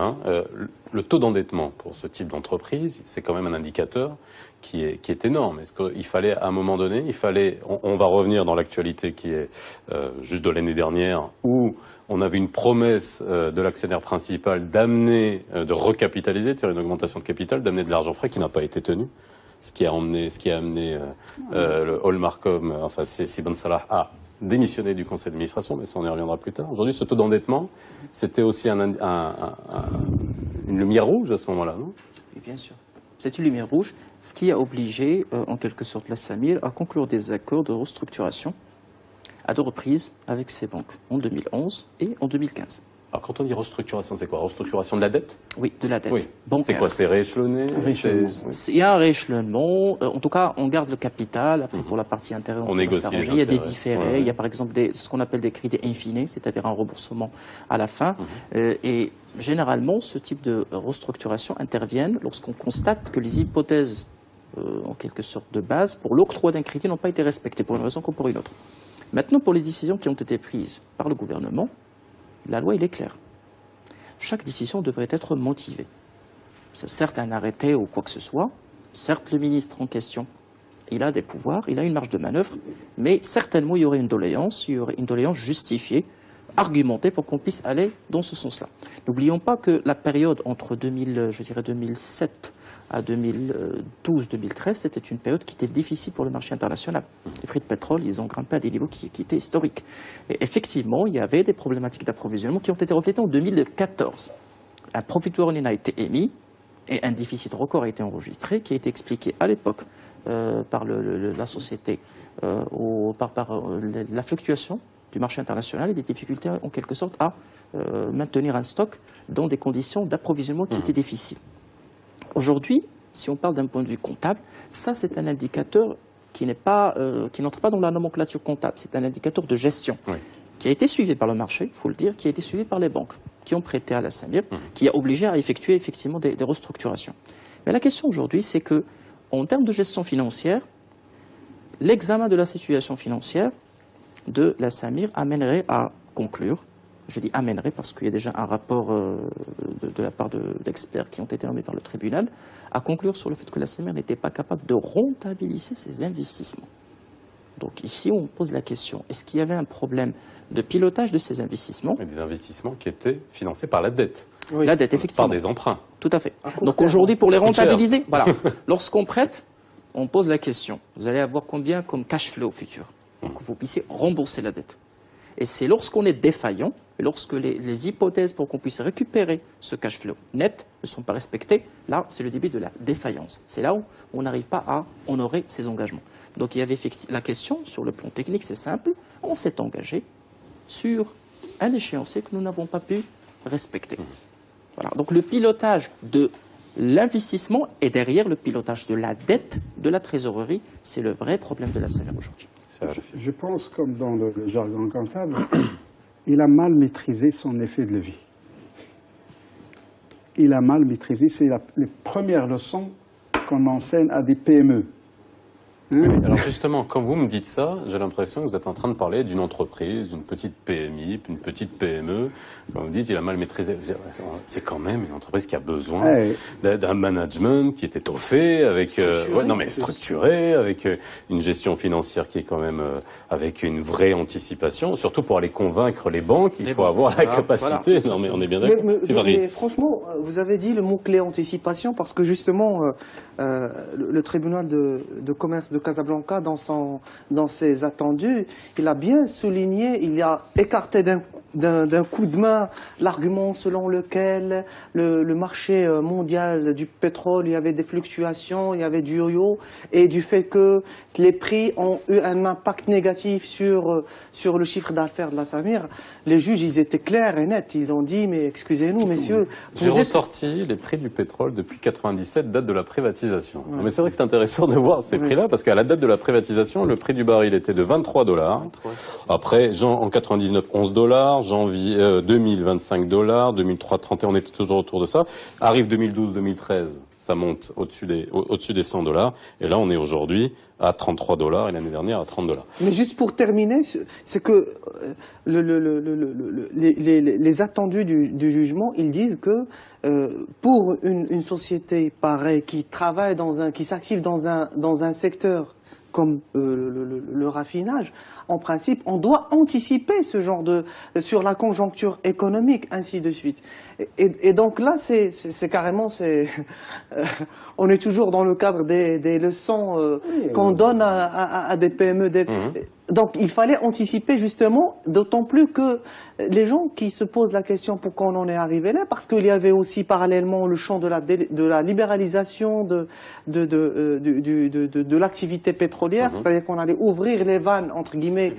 le taux d'endettement pour ce type d'entreprise, c'est quand même un indicateur qui est énorme. Est-ce qu'il fallait, à un moment donné, on va revenir dans l'actualité qui est juste de l'année dernière, où on avait une promesse de l'actionnaire principal d'amener, de recapitaliser, de faire une augmentation de capital, d'amener de l'argent frais qui n'a pas été tenu. Ce qui a amené le Hallmarkom, enfin c'est Ben Salah à démissionner du conseil d'administration, mais ça on y reviendra plus tard. Aujourd'hui, ce taux d'endettement, c'était aussi une lumière rouge à ce moment-là, non? Oui, bien sûr. C'est une lumière rouge, ce qui a obligé, en quelque sorte, la Samir à conclure des accords de restructuration à 2 reprises avec ses banques, en 2011 et en 2015. Alors quand on dit restructuration, c'est quoi? Restructuration de la dette? Oui, de la dette. Oui. C'est quoi? C'est rééchelonné? Il y a un rééchelonnement. En tout cas, on garde le capital. Après, pour la partie intérieure, on négocie. Il y a des différés. Il y a par exemple ce qu'on appelle des crédits infinis, c'est-à-dire un remboursement à la fin. Et généralement, ce type de restructuration intervient lorsqu'on constate que les hypothèses, en quelque sorte de base, pour l'octroi d'un crédit n'ont pas été respectées, pour une raison comme pour une autre. Maintenant, pour les décisions qui ont été prises par le gouvernement, la loi, il est claire. Chaque décision devrait être motivée. C'est certes un arrêté ou quoi que ce soit, certes le ministre en question, il a des pouvoirs, il a une marge de manœuvre, mais certainement il y aurait une doléance justifiée, argumentée pour qu'on puisse aller dans ce sens-là. N'oublions pas que la période entre 2007 à 2012-2013, c'était une période qui était difficile pour le marché international. Les prix de pétrole, ils ont grimpé à des niveaux qui étaient historiques. Et effectivement, il y avait des problématiques d'approvisionnement qui ont été reflétées en 2014. Un profit warning a été émis et un déficit record a été enregistré qui a été expliqué à l'époque par la société, par la fluctuation du marché international et des difficultés en quelque sorte à maintenir un stock dans des conditions d'approvisionnement qui étaient difficiles. Aujourd'hui, si on parle d'un point de vue comptable, ça c'est un indicateur qui n'entre pas dans la nomenclature comptable, c'est un indicateur de gestion qui a été suivi par le marché, il faut le dire, qui a été suivi par les banques, qui ont prêté à la Samir, qui a obligé à effectuer effectivement des restructurations. Mais la question aujourd'hui, c'est que en termes de gestion financière, l'examen de la situation financière de la Samir amènerait à conclure. Je dis amènerait parce qu'il y a déjà un rapport de la part d'experts qui ont été nommés par le tribunal, à conclure sur le fait que la Samir n'était pas capable de rentabiliser ses investissements. Donc ici, on pose la question, est-ce qu'il y avait un problème de pilotage de ces investissements? Et des investissements qui étaient financés par la dette. Oui. La dette, effectivement. Par des emprunts. Tout à fait. Donc aujourd'hui, pour les rentabiliser, voilà, lorsqu'on prête, on pose la question, vous allez avoir combien comme cash flow au futur pour que vous puissiez rembourser la dette. Et c'est lorsqu'on est défaillant, et lorsque les hypothèses pour qu'on puisse récupérer ce cash flow net ne sont pas respectées, là, c'est le début de la défaillance. C'est là où on n'arrive pas à honorer ses engagements. Donc il y avait la question, sur le plan technique, c'est simple, on s'est engagé sur un échéancier que nous n'avons pas pu respecter. Voilà. Donc le pilotage de l'investissement est derrière le pilotage de la dette de la trésorerie. C'est le vrai problème de la SAMIR aujourd'hui. Je pense, comme dans le jargon comptable, il a mal maîtrisé son effet de levier. Il a mal maîtrisé, c'est les premières leçons qu'on enseigne à des PME. Alors justement, quand vous me dites ça, j'ai l'impression que vous êtes en train de parler d'une entreprise, d'une petite PMI, une petite PME. Quand vous me dites il a mal maîtrisé, c'est quand même une entreprise qui a besoin d'un management qui est étoffé, avec structuré, avec une gestion financière qui est quand même avec une vraie anticipation. Surtout pour aller convaincre les banques, il faut avoir la capacité. Voilà. Non mais on est bien d'accord. Mais franchement, vous avez dit le mot-clé anticipation parce que justement, le tribunal de commerce de Casablanca, dans ses attendus, il a bien souligné, il a écarté d'un coup de main l'argument selon lequel le marché mondial du pétrole, il y avait des fluctuations, il y avait du yo-yo, et du fait que les prix ont eu un impact négatif sur le chiffre d'affaires de la SAMIR. Les juges, ils étaient clairs et nets. Ils ont dit, mais excusez-nous, messieurs. J'ai ressorti les prix du pétrole depuis 97, date de la privatisation. Ouais. Mais c'est vrai que c'est intéressant de voir ces prix-là, parce qu'à la date de la privatisation, le prix du baril était de 23 $. Après, en 99, 11 $. Janvier 2000, 25 $. 2003, 31, on était toujours autour de ça. Arrive 2012, 2013. Ça monte au-dessus des 100 $. Et là, on est aujourd'hui à 33 $ et l'année dernière à 30 $. Mais juste pour terminer, c'est que les attendus du jugement, ils disent que pour une société pareille qui travaille qui s'active dans un secteur comme le raffinage, en principe, on doit anticiper ce genre sur la conjoncture économique, ainsi de suite. Et donc là, c'est carrément, on est toujours dans le cadre des leçons qu'on donne à des PME. Donc il fallait anticiper justement, d'autant plus que les gens qui se posent la question pourquoi on en est arrivé là, parce qu'il y avait aussi parallèlement le champ de la libéralisation de l'activité pétrolière, c'est-à-dire qu'on allait ouvrir les vannes, entre guillemets,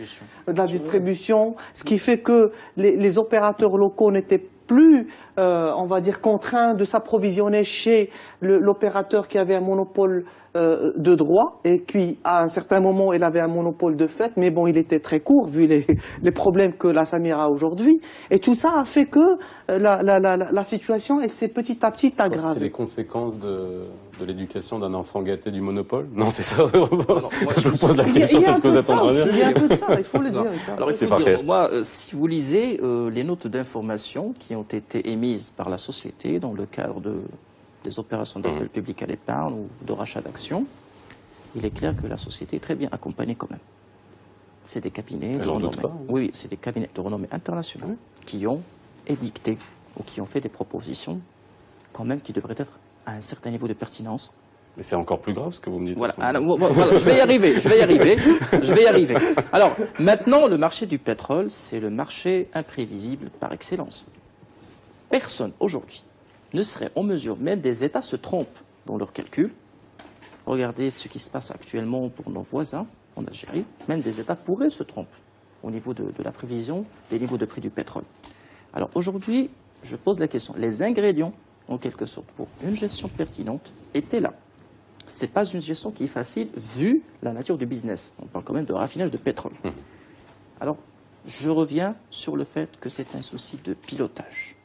de la distribution, ce qui fait que les opérateurs locaux n'étaient plus, on va dire, contraints de s'approvisionner chez l'opérateur qui avait un monopole de droit et qui, à un certain moment, il avait un monopole de fait, mais bon, il était très court vu les problèmes que la SAMIR a aujourd'hui. Et tout ça a fait que la situation s'est petit à petit aggravée. C'est les conséquences de l'éducation d'un enfant gâté du monopole? Non, c'est ça. Je vous pose la question, c'est ce que vous êtes en train de dire. Il y a un peu de ça, il faut le dire. Alors, il faut dire, moi, si vous lisez les notes d'information qui ont été émises par la société dans le cadre des opérations d'appel public à l'épargne ou de rachat d'actions, il est clair que la société est très bien accompagnée quand même. C'est des cabinets de renommée. Oui, c'est des cabinets de renommée internationale qui ont édicté ou qui ont fait des propositions quand même qui devraient être à un certain niveau de pertinence. Mais c'est encore plus grave ce que vous me dites. Voilà, voilà, je vais y arriver. Alors, maintenant, le marché du pétrole, c'est le marché imprévisible par excellence. Personne, aujourd'hui, ne serait en mesure, même des États se trompent dans leurs calculs. Regardez ce qui se passe actuellement pour nos voisins en Algérie. Même des États pourraient se tromper au niveau de la prévision des niveaux de prix du pétrole. Alors aujourd'hui, je pose la question. Les ingrédients, en quelque sorte, pour une gestion pertinente étaient là. Ce n'est pas une gestion qui est facile vu la nature du business. On parle quand même de raffinage de pétrole. Alors, je reviens sur le fait que c'est un souci de pilotage.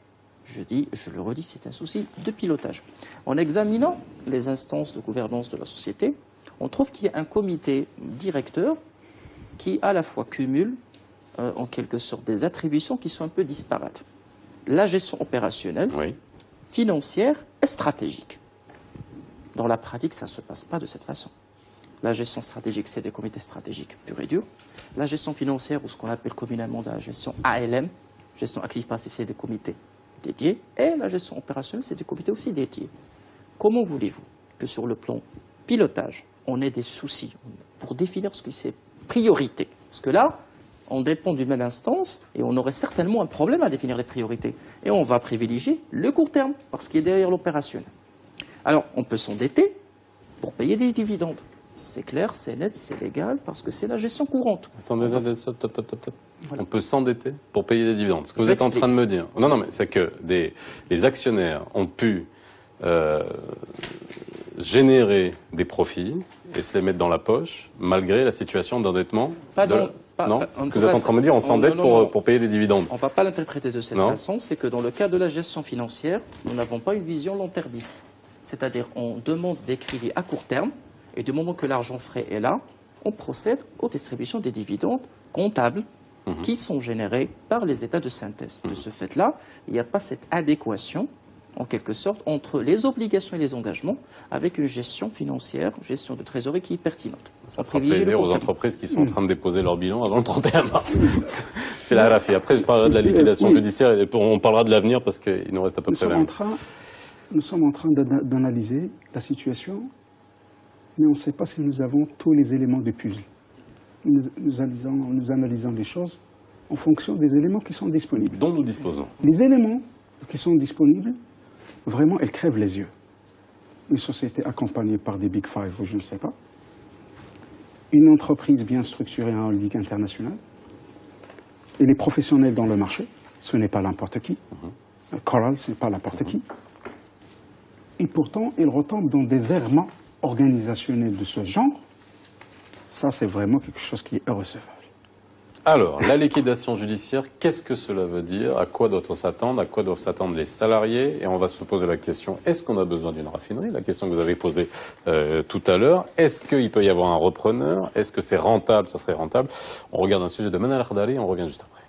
Je le redis, c'est un souci de pilotage. En examinant les instances de gouvernance de la société, on trouve qu'il y a un comité directeur qui, à la fois, cumule, en quelque sorte, des attributions qui sont un peu disparates. La gestion opérationnelle, financière et stratégique. Dans la pratique, ça ne se passe pas de cette façon. La gestion stratégique, c'est des comités stratégiques purs et durs. La gestion financière, ou ce qu'on appelle communément la gestion ALM, gestion active-passive, c'est des comités dédiés. Et la gestion opérationnelle, c'est des comités aussi dédiés. Comment voulez-vous que sur le plan pilotage, on ait des soucis pour définir ce qui c'est priorité? Parce que là, on dépend d'une même instance et on aurait certainement un problème à définir les priorités. Et on va privilégier le court terme, parce qu'il est derrière l'opérationnel. Alors, on peut s'endetter pour payer des dividendes. C'est clair, c'est net, c'est légal, parce que c'est la gestion courante. Attendez, stop. Voilà. On peut s'endetter pour payer des dividendes. Ce que vous êtes en train de me dire. Non, mais c'est que les actionnaires ont pu générer des profits et se les mettre dans la poche, malgré la situation d'endettement. Non, ce que vous êtes en train de me dire, on s'endette pour payer des dividendes. On ne va pas l'interpréter de cette façon. C'est que dans le cas de la gestion financière, nous n'avons pas une vision long-termiste. C'est-à-dire, on demande des crédits à court terme, et du moment que l'argent frais est là, on procède aux distributions des dividendes comptables qui sont générés par les états de synthèse. De ce fait-là, il n'y a pas cette adéquation, en quelque sorte, entre les obligations et les engagements, avec une gestion financière, gestion de trésorerie qui est pertinente. Ça fera plaisir aux entreprises qui sont en train de déposer leur bilan avant le 31 mars. C'est la RAFI. Après, je parlerai de la liquidation judiciaire et on parlera de l'avenir parce qu'il nous reste à peu près 20 minutes. Nous sommes en train d'analyser la situation, mais on ne sait pas si nous avons tous les éléments du puzzle. Nous analysons les choses en fonction des éléments qui sont disponibles. Dont nous disposons. Les éléments qui sont disponibles, vraiment, elles crèvent les yeux. Une société accompagnée par des Big Five, ou je ne sais pas. Une entreprise bien structurée, un holding international. Et les professionnels dans le marché, ce n'est pas n'importe qui. Coral, ce n'est pas n'importe qui. Et pourtant, ils retombent dans des errements organisationnels de ce genre. Ça, c'est vraiment quelque chose qui est irrecevable. Alors, la liquidation judiciaire, qu'est-ce que cela veut dire? À quoi doit-on s'attendre? À quoi doivent s'attendre les salariés? Et on va se poser la question, est-ce qu'on a besoin d'une raffinerie? La question que vous avez posée tout à l'heure. Est-ce qu'il peut y avoir un repreneur? Est-ce que c'est rentable? Ça serait rentable? On regarde un sujet de Manal Khardari et on revient juste après.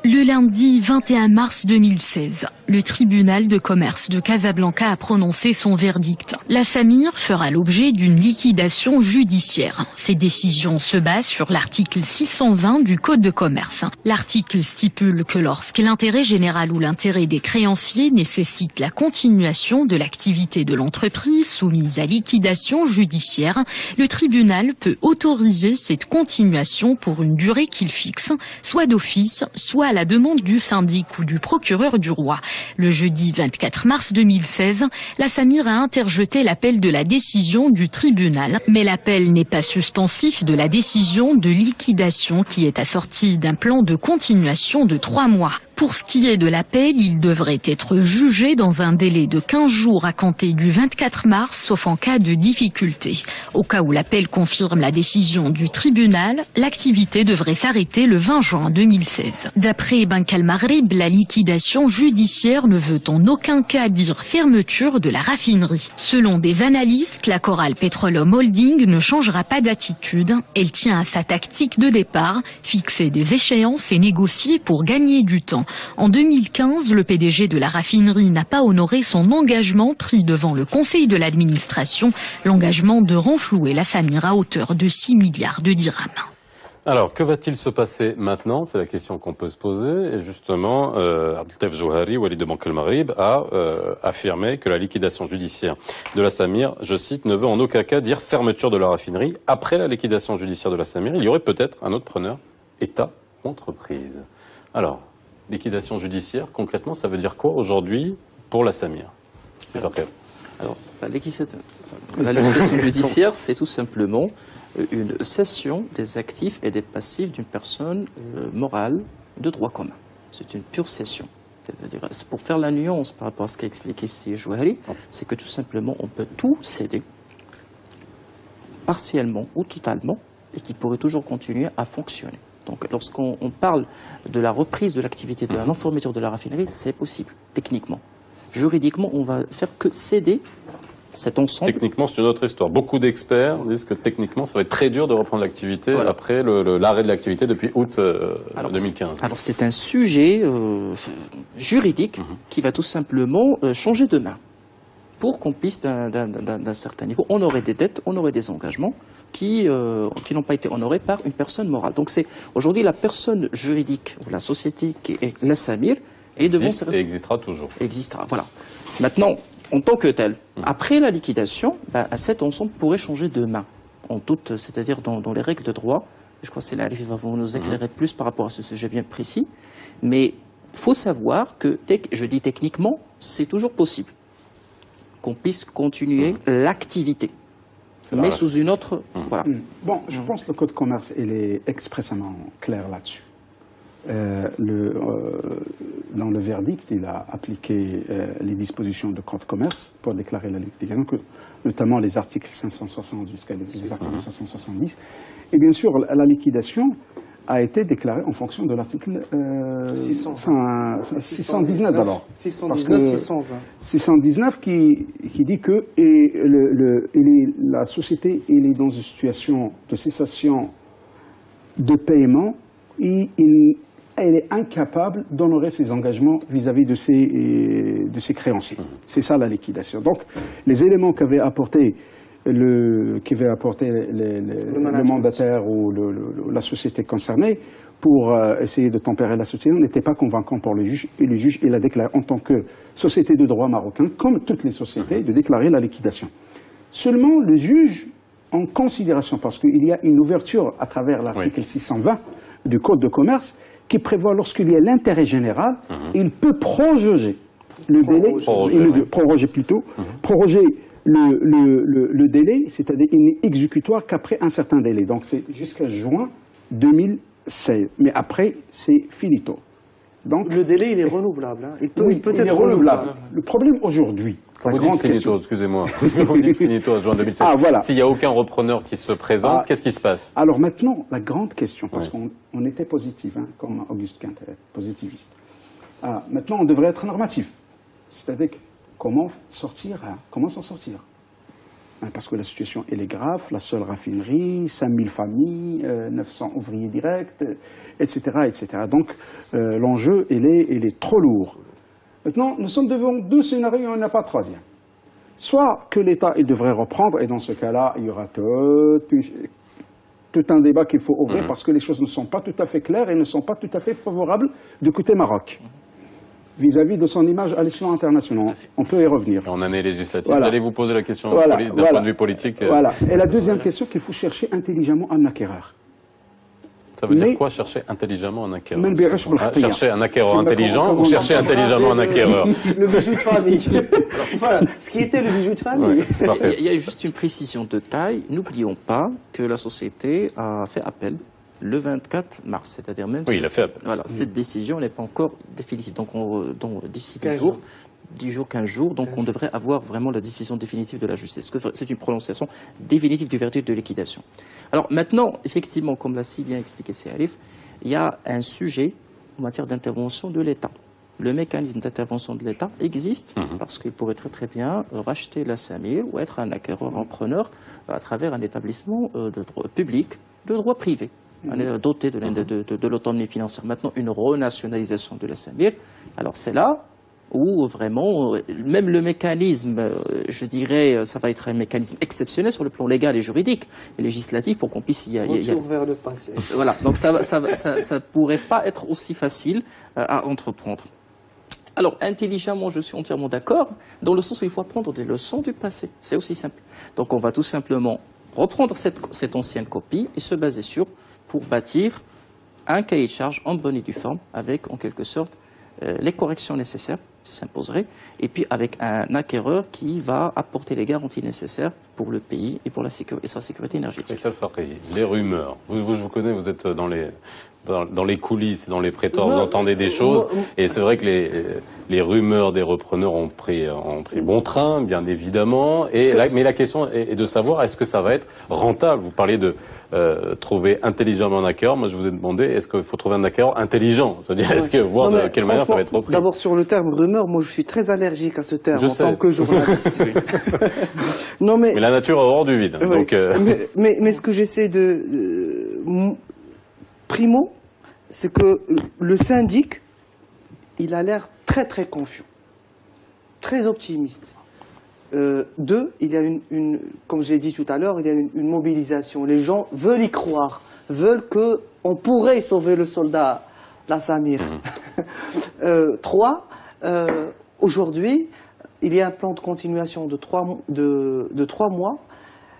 Le lundi 21 mars 2016, le tribunal de commerce de Casablanca a prononcé son verdict. La Samir fera l'objet d'une liquidation judiciaire. Ces décisions se basent sur l'article 620 du Code de commerce. L'article stipule que lorsque l'intérêt général ou l'intérêt des créanciers nécessite la continuation de l'activité de l'entreprise soumise à liquidation judiciaire, le tribunal peut autoriser cette continuation pour une durée qu'il fixe, soit d'office, soit à la demande du syndic ou du procureur du roi. Le jeudi 24 mars 2016, la Samir a interjeté l'appel de la décision du tribunal, mais l'appel n'est pas suspensif de la décision de liquidation qui est assortie d'un plan de continuation de 3 mois. Pour ce qui est de l'appel, il devrait être jugé dans un délai de 15 jours à compter du 24 mars, sauf en cas de difficulté. Au cas où l'appel confirme la décision du tribunal, l'activité devrait s'arrêter le 20 juin 2016. D'après Banque Al Maghrib, la liquidation judiciaire ne veut en aucun cas dire fermeture de la raffinerie. Selon des analystes, la Coral Petroleum Holding ne changera pas d'attitude. Elle tient à sa tactique de départ, fixer des échéances et négocier pour gagner du temps. En 2015, le PDG de la raffinerie n'a pas honoré son engagement pris devant le conseil de l'administration, l'engagement de renflouer la Samir à hauteur de 6 milliards de dirhams. Alors, que va-t-il se passer maintenant? C'est la question qu'on peut se poser. Et justement, Abdeltef Jouhari, Walid de Banque Al Maghrib, a affirmé que la liquidation judiciaire de la Samir, je cite, ne veut en aucun cas dire fermeture de la raffinerie. Après la liquidation judiciaire de la Samir, il y aurait peut-être un autre preneur, État, entreprise. Alors, liquidation judiciaire, concrètement, ça veut dire quoi aujourd'hui pour la Samir? C'est Alors, la liquidation judiciaire, c'est tout simplement une cession des actifs et des passifs d'une personne morale de droit commun. C'est une pure cession. C'est pour faire la nuance par rapport à ce qu'a expliqué ici Jouhari, c'est que tout simplement, on peut tout céder, partiellement ou totalement, et qui pourrait toujours continuer à fonctionner. Donc, lorsqu'on parle de la reprise de l'activité, de la non-fermeture de la raffinerie, c'est possible, techniquement. Juridiquement, on va faire que céder cet ensemble. Techniquement, c'est une autre histoire. Beaucoup d'experts disent que techniquement, ça va être très dur de reprendre l'activité après l'arrêt de l'activité depuis août 2015. Alors, c'est un sujet juridique qui va tout simplement changer de main. pour qu'on puisse, d'un certain niveau, honorer des dettes, honorer des engagements qui n'ont pas été honorés par une personne morale. Donc c'est aujourd'hui la personne juridique ou la société qui est la Samir et devant ses et existera toujours. Existera, voilà. Maintenant, en tant que tel, après la liquidation, cet ensemble pourrait changer de main, en toute, c'est-à-dire dans les règles de droit. Je crois que c'est l'arrivée qui va nous éclairer plus par rapport à ce sujet bien précis. Mais il faut savoir que, je dis techniquement, c'est toujours possible qu'on puisse continuer l'activité, mais sous une autre... Voilà. Bon, je pense que le Code de commerce, il est expressément clair là-dessus. Dans le verdict, il a appliqué les dispositions du Code de commerce pour déclarer la liquidation, notamment les articles 560 jusqu'à les articles 570. Et bien sûr, la liquidation a été déclarée en fonction de l'article 619 d'abord. 619, 620. 619 qui dit que la société est dans une situation de cessation de paiement et elle est incapable d'honorer ses engagements vis-à-vis de ses créanciers. C'est ça la liquidation. Donc, les éléments qu'avait apporté le mandataire ou la société concernée pour essayer de tempérer la situation n'étaient pas convaincants pour le juge. Et le juge, il a déclaré en tant que société de droit marocain, comme toutes les sociétés, de déclarer la liquidation. Seulement, le juge, en considération, parce qu'il y a une ouverture à travers l'article 620 du Code de commerce, qui prévoit lorsqu'il y a l'intérêt général, il peut proroger le délai, proroger le délai, c'est-à-dire il n'est exécutoire qu'après un certain délai. Donc c'est jusqu'à juin 2016. Mais après, c'est finito. Donc, le délai, il est renouvelable. Hein. Il peut être renouvelable. Le problème aujourd'hui... Quand vous dites finito, excusez-moi, vous dites finito à juin 2016. Voilà. S'il n'y a aucun repreneur qui se présente, qu'est-ce qui se passe? Alors maintenant, la grande question, parce qu'on était positif, hein, comme Auguste Quintet, positiviste. Maintenant, on devrait être normatif. C'est-à-dire comment s'en sortir parce que la situation, elle est grave, la seule raffinerie, 5000 familles, 900 ouvriers directs, etc. etc. Donc, l'enjeu, il est trop lourd. Maintenant, nous sommes devant deux scénarios, il n'y en a pas de troisième. Soit que l'État, il devrait reprendre, et dans ce cas-là, il y aura tout un débat qu'il faut ouvrir, parce que les choses ne sont pas tout à fait claires et ne sont pas tout à fait favorables du côté Maroc, vis-à-vis de son image à l'échelon international. On peut y revenir. En année législative, voilà. Allez vous poser la question d'un point de vue politique. Voilà. Et la deuxième question, qu'il faut chercher intelligemment un acquéreur. Ça veut dire quoi, chercher intelligemement un acquéreur? Chercher un acquéreur Mais intelligent ou chercher intelligemment un acquéreur? Le bijou de famille. Voilà, ce qui était le bijou de famille. Il y a juste une précision de taille. N'oublions pas que la société a fait appel le 24 mars, c'est-à-dire même il a fait appel. Voilà, cette décision n'est pas encore définitive. Donc d'ici 10 jours, 15 jours, donc on devrait avoir vraiment la décision définitive de la justice. C'est une prononciation définitive du verdict de liquidation. Alors maintenant, effectivement, comme l'a si bien expliqué Seharif, il y a un sujet en matière d'intervention de l'État. Le mécanisme d'intervention de l'État existe parce qu'il pourrait très très bien racheter la Samir ou être un acquéreur empreneur à travers un établissement de droit public, de droit privé, doté de l'autonomie financière. Maintenant, une renationalisation de la Samir, alors c'est là où vraiment, même le mécanisme, je dirais, ça va être un mécanisme exceptionnel sur le plan légal et juridique, et législatif, pour qu'on puisse Retour vers le passé. Voilà, donc ça pourrait pas être aussi facile à entreprendre. Alors, intelligemment, je suis entièrement d'accord, dans le sens où il faut apprendre des leçons du passé. C'est aussi simple. Donc, on va tout simplement reprendre cette ancienne copie et se baser sur, pour bâtir un cahier de charge en bonne et due forme, avec, en quelque sorte, les corrections nécessaires, ça s'imposerait, et puis avec un acquéreur qui va apporter les garanties nécessaires pour le pays et pour sa sécurité énergétique. Faisal Farhi, les rumeurs. Je vous connais, vous êtes dans les coulisses, dans les prétoires, vous entendez des choses, et c'est vrai que les rumeurs des repreneurs ont pris bon train, bien évidemment, mais la question est de savoir, est-ce que ça va être rentable? Vous parlez de trouver intelligemment un acquéreur. Moi, je vous ai demandé, est-ce qu'il faut trouver un acquéreur intelligent? C'est-à-dire, voir de quelle manière ça va être repris? D'abord, sur le terme rumeur, moi, je suis très allergique à ce terme tant que journaliste. Mais la nature a horreur du vide. Oui. Donc, mais ce que j'essaie primo, c'est que le syndic, il a l'air très très confiant, très optimiste. Deux, il y a comme je l'ai dit tout à l'heure, il y a une mobilisation. Les gens veulent y croire, veulent qu'on pourrait sauver le soldat, la Samir. Trois, aujourd'hui, il y a un plan de continuation de 3 mois.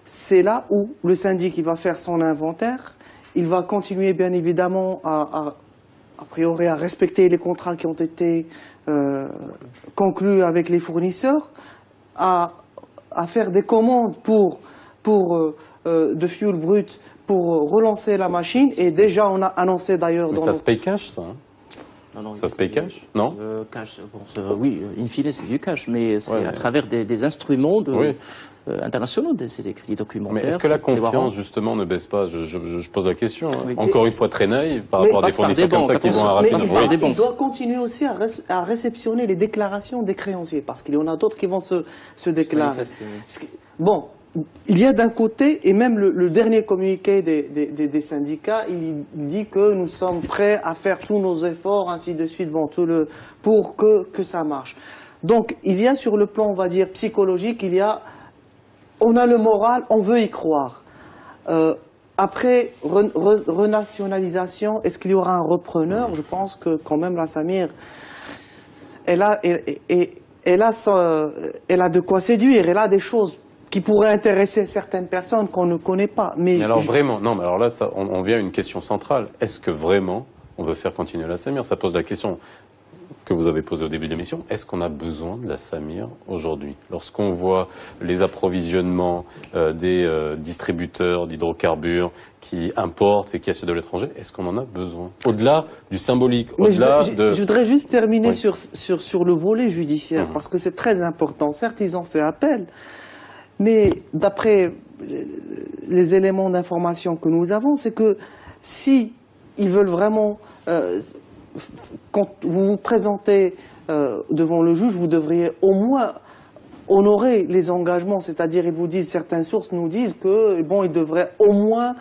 C'est là où le syndic il va faire son inventaire. Il va continuer, bien évidemment, a priori, à respecter les contrats qui ont été conclus avec les fournisseurs, à faire des commandes de fuel brut pour relancer la machine. Et déjà, on a annoncé d'ailleurs... Mais ça se paye cash, ça, hein? Non, ça se paye cash? Non? Cash, oui, in fine, c'est du cash, mais c'est à travers des instruments internationaux, c'est des crédits documentaires. Mais est-ce que la confiance, justement, ne baisse pas? Je pose la question. Hein. Oui. Encore une fois, très naïve par rapport à des fournisseurs comme ça qui vont arracher. Mais il doit continuer aussi à réceptionner les déclarations des créanciers, parce qu'il y en a d'autres qui vont se déclarer. Bon, il y a d'un côté, et même le dernier communiqué des syndicats, il dit que nous sommes prêts à faire tous nos efforts, ainsi de suite, bon, pour que ça marche. Donc, il y a sur le plan, on va dire, psychologique, on a le moral, on veut y croire. Après, renationalisation, est-ce qu'il y aura un repreneur? Je pense que quand même la Samir, elle a de quoi séduire, elle a des choses qui pourraient intéresser certaines personnes qu'on ne connaît pas. Mais alors vraiment, non, mais alors là, on vient à une question centrale. Est-ce que vraiment on veut faire continuer la Samir? Ça pose la question que vous avez posée au début de l'émission. Est-ce qu'on a besoin de la Samir aujourd'hui? Lorsqu'on voit les approvisionnements des distributeurs d'hydrocarbures qui importent et qui achètent de l'étranger, est-ce qu'on en a besoin? Au-delà du symbolique, au-delà de... Je voudrais juste terminer sur le volet judiciaire, parce que c'est très important. Certes, ils ont fait appel, mais d'après les éléments d'information que nous avons, c'est que si ils veulent vraiment, quand vous vous présentez devant le juge, vous devriez au moins honorer les engagements, c'est-à-dire ils vous disent, certaines sources nous disent que bon, ils devraient au moins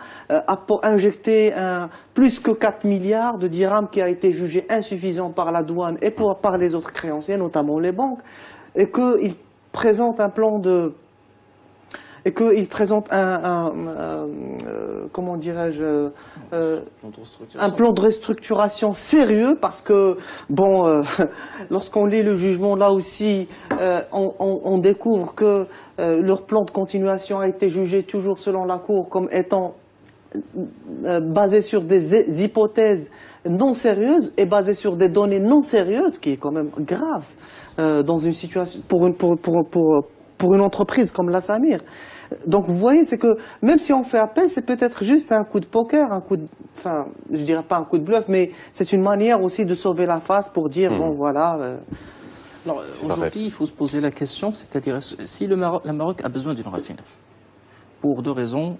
injecter plus que 4 milliards de dirhams qui a été jugé insuffisant par la douane et par les autres créanciers, notamment les banques, et qu'ils présentent un plan de... et qu'il présente comment dirais-je, un plan de restructuration sérieux, parce que, bon, lorsqu'on lit le jugement, là aussi, on découvre que leur plan de continuation a été jugé toujours selon la Cour comme étant basé sur des hypothèses non sérieuses et basé sur des données non sérieuses, ce qui est quand même grave dans une situation, pour une entreprise comme la Samir. Donc vous voyez, c'est que même si on fait appel, c'est peut-être juste un coup de poker, enfin, je dirais pas un coup de bluff, mais c'est une manière aussi de sauver la face pour dire, bon voilà... Alors aujourd'hui, il faut se poser la question, c'est-à-dire si le Maroc a besoin d'une raffinerie, pour deux raisons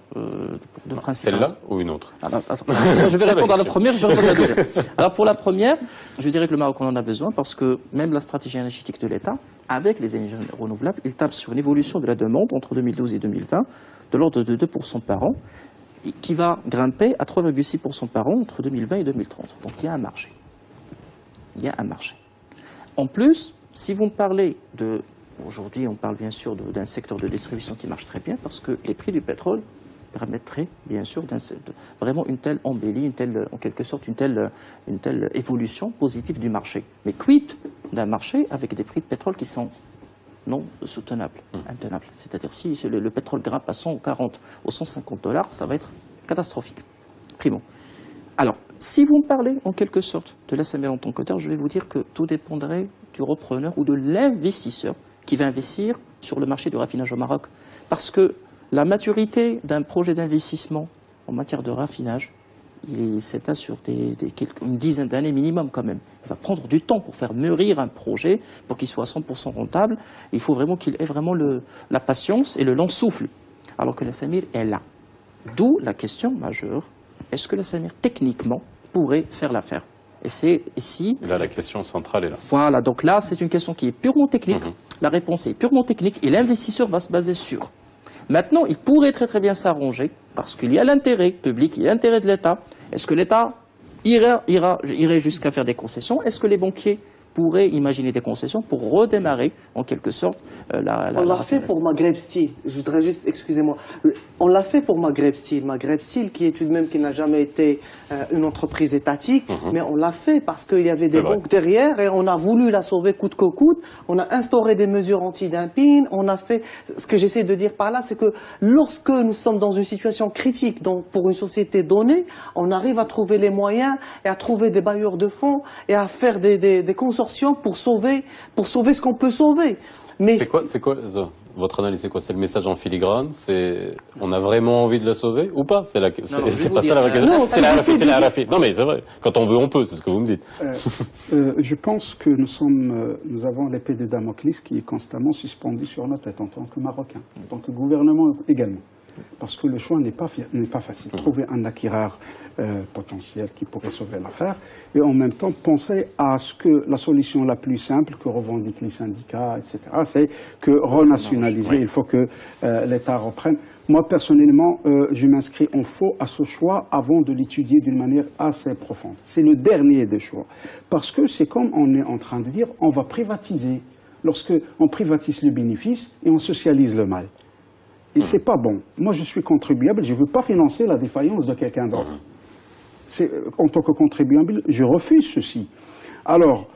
principales. Celle-là ou une autre? Je vais répondre à la première, je vais répondre à la deuxième. Alors pour la première, je dirais que le Maroc en a besoin parce que même la stratégie énergétique de l'État, avec les énergies renouvelables, il tape sur une évolution de la demande entre 2012 et 2020 de l'ordre de 2% par an, qui va grimper à 3,6% par an entre 2020 et 2030. Donc il y a un marché. Il y a un marché. En plus, si vous me parlez de... Aujourd'hui, on parle bien sûr d'un secteur de distribution qui marche très bien parce que les prix du pétrole permettraient bien sûr vraiment une telle embellie, en quelque sorte une telle évolution positive du marché. Mais quid d'un marché avec des prix de pétrole qui sont non soutenables, intenables. C'est-à-dire si le pétrole grimpe à 140 ou 150 $, ça va être catastrophique. Primo. Alors, si vous me parlez en quelque sorte de la Samir en tant qu'auteur, je vais vous dire que tout dépendrait du repreneur ou de l'investisseur qui va investir sur le marché du raffinage au Maroc. Parce que la maturité d'un projet d'investissement en matière de raffinage, il s'étale sur une dizaine d'années minimum quand même. Il va prendre du temps pour faire mûrir un projet, pour qu'il soit 100% rentable. Il faut vraiment qu'il ait vraiment la patience et le long souffle. Alors que la Samir est là. D'où la question majeure, est-ce que la Samir techniquement pourrait faire l'affaire? Et c'est ici... Là, la question centrale est là. Voilà, donc là, c'est une question qui est purement technique. La réponse est purement technique et l'investisseur va se baser sur. Maintenant, il pourrait très très bien s'arranger parce qu'il y a l'intérêt public, il y a l'intérêt de l'État. Est-ce que l'État irait jusqu'à faire des concessions? Est-ce que les banquiers pourrait imaginer des concessions pour redémarrer, en quelque sorte, On l'a fait pour Maghreb Steel. Je voudrais juste, excusez-moi, on l'a fait pour Maghreb Steel. Maghreb Steel, qui est tout de même, qui n'a jamais été une entreprise étatique, mais on l'a fait parce qu'il y avait des banques derrière et on a voulu la sauver coûte que coûte. On a instauré des mesures anti-dumping. On a fait, ce que j'essaie de dire par là, c'est que lorsque nous sommes dans une situation critique, donc pour une société donnée, on arrive à trouver les moyens et à trouver des bailleurs de fonds et à faire des consortiums pour sauver ce qu'on peut sauver. Mais c'est quoi votre analyse, c'est quoi? C'est le message en filigrane? On a vraiment envie de la sauver ou pas? C'est pas ça la vraie question. C'est la RFI. Non mais c'est vrai. Quand on veut, on peut. C'est ce que vous me dites. Je pense que nous avons l'épée de Damoclès qui est constamment suspendue sur notre tête en tant que Marocains, en tant que gouvernement également. Parce que le choix n'est pas facile. Trouver un acquéreur potentiel qui pourrait sauver l'affaire et en même temps penser à ce que la solution la plus simple que revendiquent les syndicats, etc., c'est que renationaliser, il faut que l'État reprenne. Moi, personnellement, je m'inscris en faux à ce choix avant de l'étudier d'une manière assez profonde. C'est le dernier des choix. Parce que c'est comme on est en train de dire, on va privatiser. Lorsqu'on privatise le bénéfice et on socialise le mal. Et c'est pas bon. Moi, je suis contribuable, je ne veux pas financer la défaillance de quelqu'un d'autre. En tant que contribuable, je refuse ceci. Alors,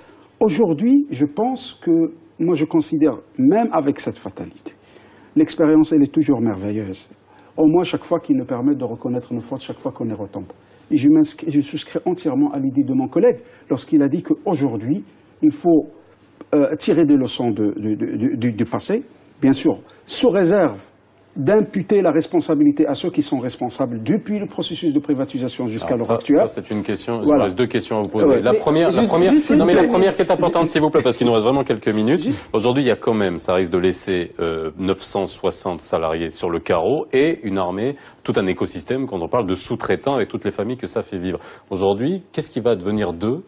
aujourd'hui, je pense que, moi, je considère, même avec cette fatalité, l'expérience, elle est toujours merveilleuse. Au moins, chaque fois qu'il nous permet de reconnaître nos fautes, chaque fois qu'on y retombe. Et je souscris entièrement à l'idée de mon collègue lorsqu'il a dit qu'aujourd'hui, il faut tirer des leçons du passé, bien sûr, sous réserve d'imputer la responsabilité à ceux qui sont responsables depuis le processus de privatisation jusqu'à l'heure actuelle. Ça, c'est une question. Il nous reste deux questions à vous poser. La première qui est importante, s'il vous plaît, parce qu'il nous reste vraiment quelques minutes. Aujourd'hui, il y a quand même, ça risque de laisser 960 salariés sur le carreau et une armée, tout un écosystème quand on parle de sous-traitants et toutes les familles que ça fait vivre. Aujourd'hui, qu'est-ce qui va devenir d'eux?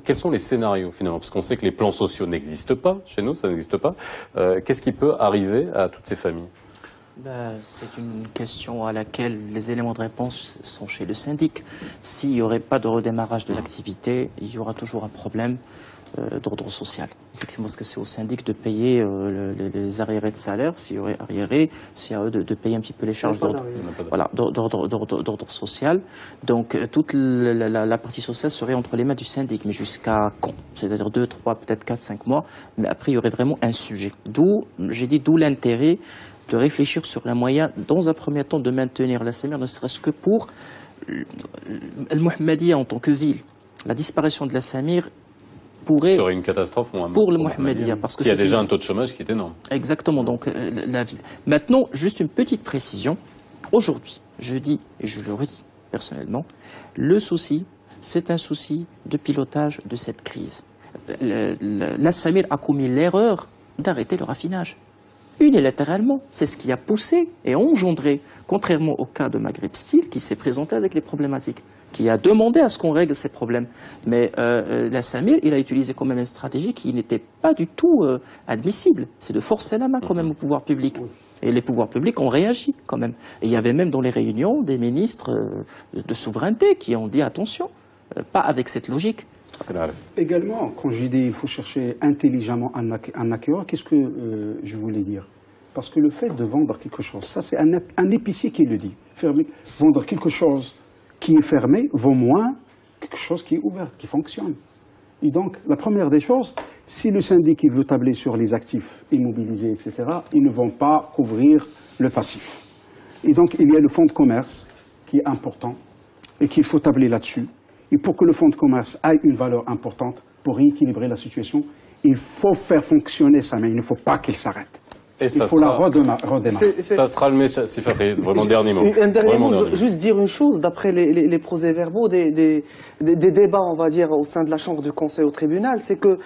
Quels sont les scénarios finalement? Parce qu'on sait que les plans sociaux n'existent pas, chez nous ça n'existe pas. Qu'est-ce qui peut arriver à toutes ces familles? C'est une question à laquelle les éléments de réponse sont chez le syndic. S'il n'y aurait pas de redémarrage de l'activité, il y aura toujours un problème d'ordre social. Effectivement, parce que c'est au syndic de payer les arriérés de salaire, s'il y aurait arriérés, c'est à eux de payer un petit peu les charges d'ordre social. Donc toute la partie sociale serait entre les mains du syndic, mais jusqu'à quand? C'est-à-dire 2, 3, peut-être 4, 5 mois, mais après il y aurait vraiment un sujet. D'où l'intérêt de réfléchir sur la moyen, dans un premier temps, de maintenir la Samir, ne serait-ce que pour Al-Mohammedia en tant que ville. La disparition de la Samir pourrait... serait une catastrophe pour le Mohammedia. Parce que il y a déjà un taux de chômage qui est énorme. Exactement, donc la ville. Maintenant, juste une petite précision. Aujourd'hui, je dis, et je le redis personnellement, le souci, c'est un souci de pilotage de cette crise. La Samir a commis l'erreur d'arrêter le raffinage. Unilatéralement, c'est ce qui a poussé et engendré, contrairement au cas de Maghreb Steel, qui s'est présenté avec les problématiques, qui a demandé à ce qu'on règle ces problèmes. Mais la Samir, il a utilisé quand même une stratégie qui n'était pas du tout admissible. C'est de forcer la main quand même au pouvoir public. Et les pouvoirs publics ont réagi quand même. Et il y avait même dans les réunions des ministres de souveraineté qui ont dit attention, pas avec cette logique. Également, quand je dis qu'il faut chercher intelligemment un acquéreur, qu'est-ce que je voulais dire? Parce que le fait de vendre quelque chose, ça c'est un épicier qui le dit. Vendre quelque chose qui est fermé vaut moins que quelque chose qui est ouvert, qui fonctionne. Et donc, la première des choses, si le syndic il veut tabler sur les actifs immobilisés, etc., ils ne vont pas couvrir le passif. Et donc, il y a le fonds de commerce qui est important et qu'il faut tabler là-dessus. Et pour que le fonds de commerce ait une valeur importante, pour rééquilibrer la situation, il faut faire fonctionner ça, mais il ne faut pas qu'il s'arrête. Il faut la redémarrer. Ça sera le message, c'est fait, vraiment dernier mot. Un dernier mot, juste dire une chose, d'après les procès-verbaux des débats, on va dire, au sein de la Chambre du Conseil au tribunal, c'est que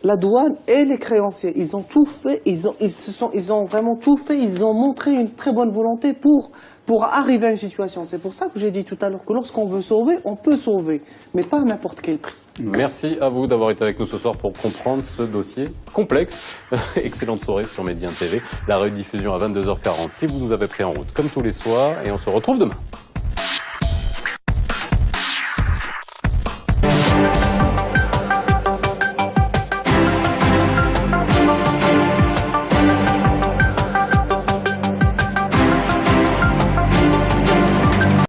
la douane et les créanciers, ils ont tout fait, ils ont vraiment tout fait, ils ont montré une très bonne volonté pour arriver à une situation. C'est pour ça que j'ai dit tout à l'heure que lorsqu'on veut sauver, on peut sauver, mais pas à n'importe quel prix. Merci à vous d'avoir été avec nous ce soir pour comprendre ce dossier complexe. Excellente soirée sur Média TV. La rediffusion à 22h40 si vous nous avez pris en route comme tous les soirs et on se retrouve demain.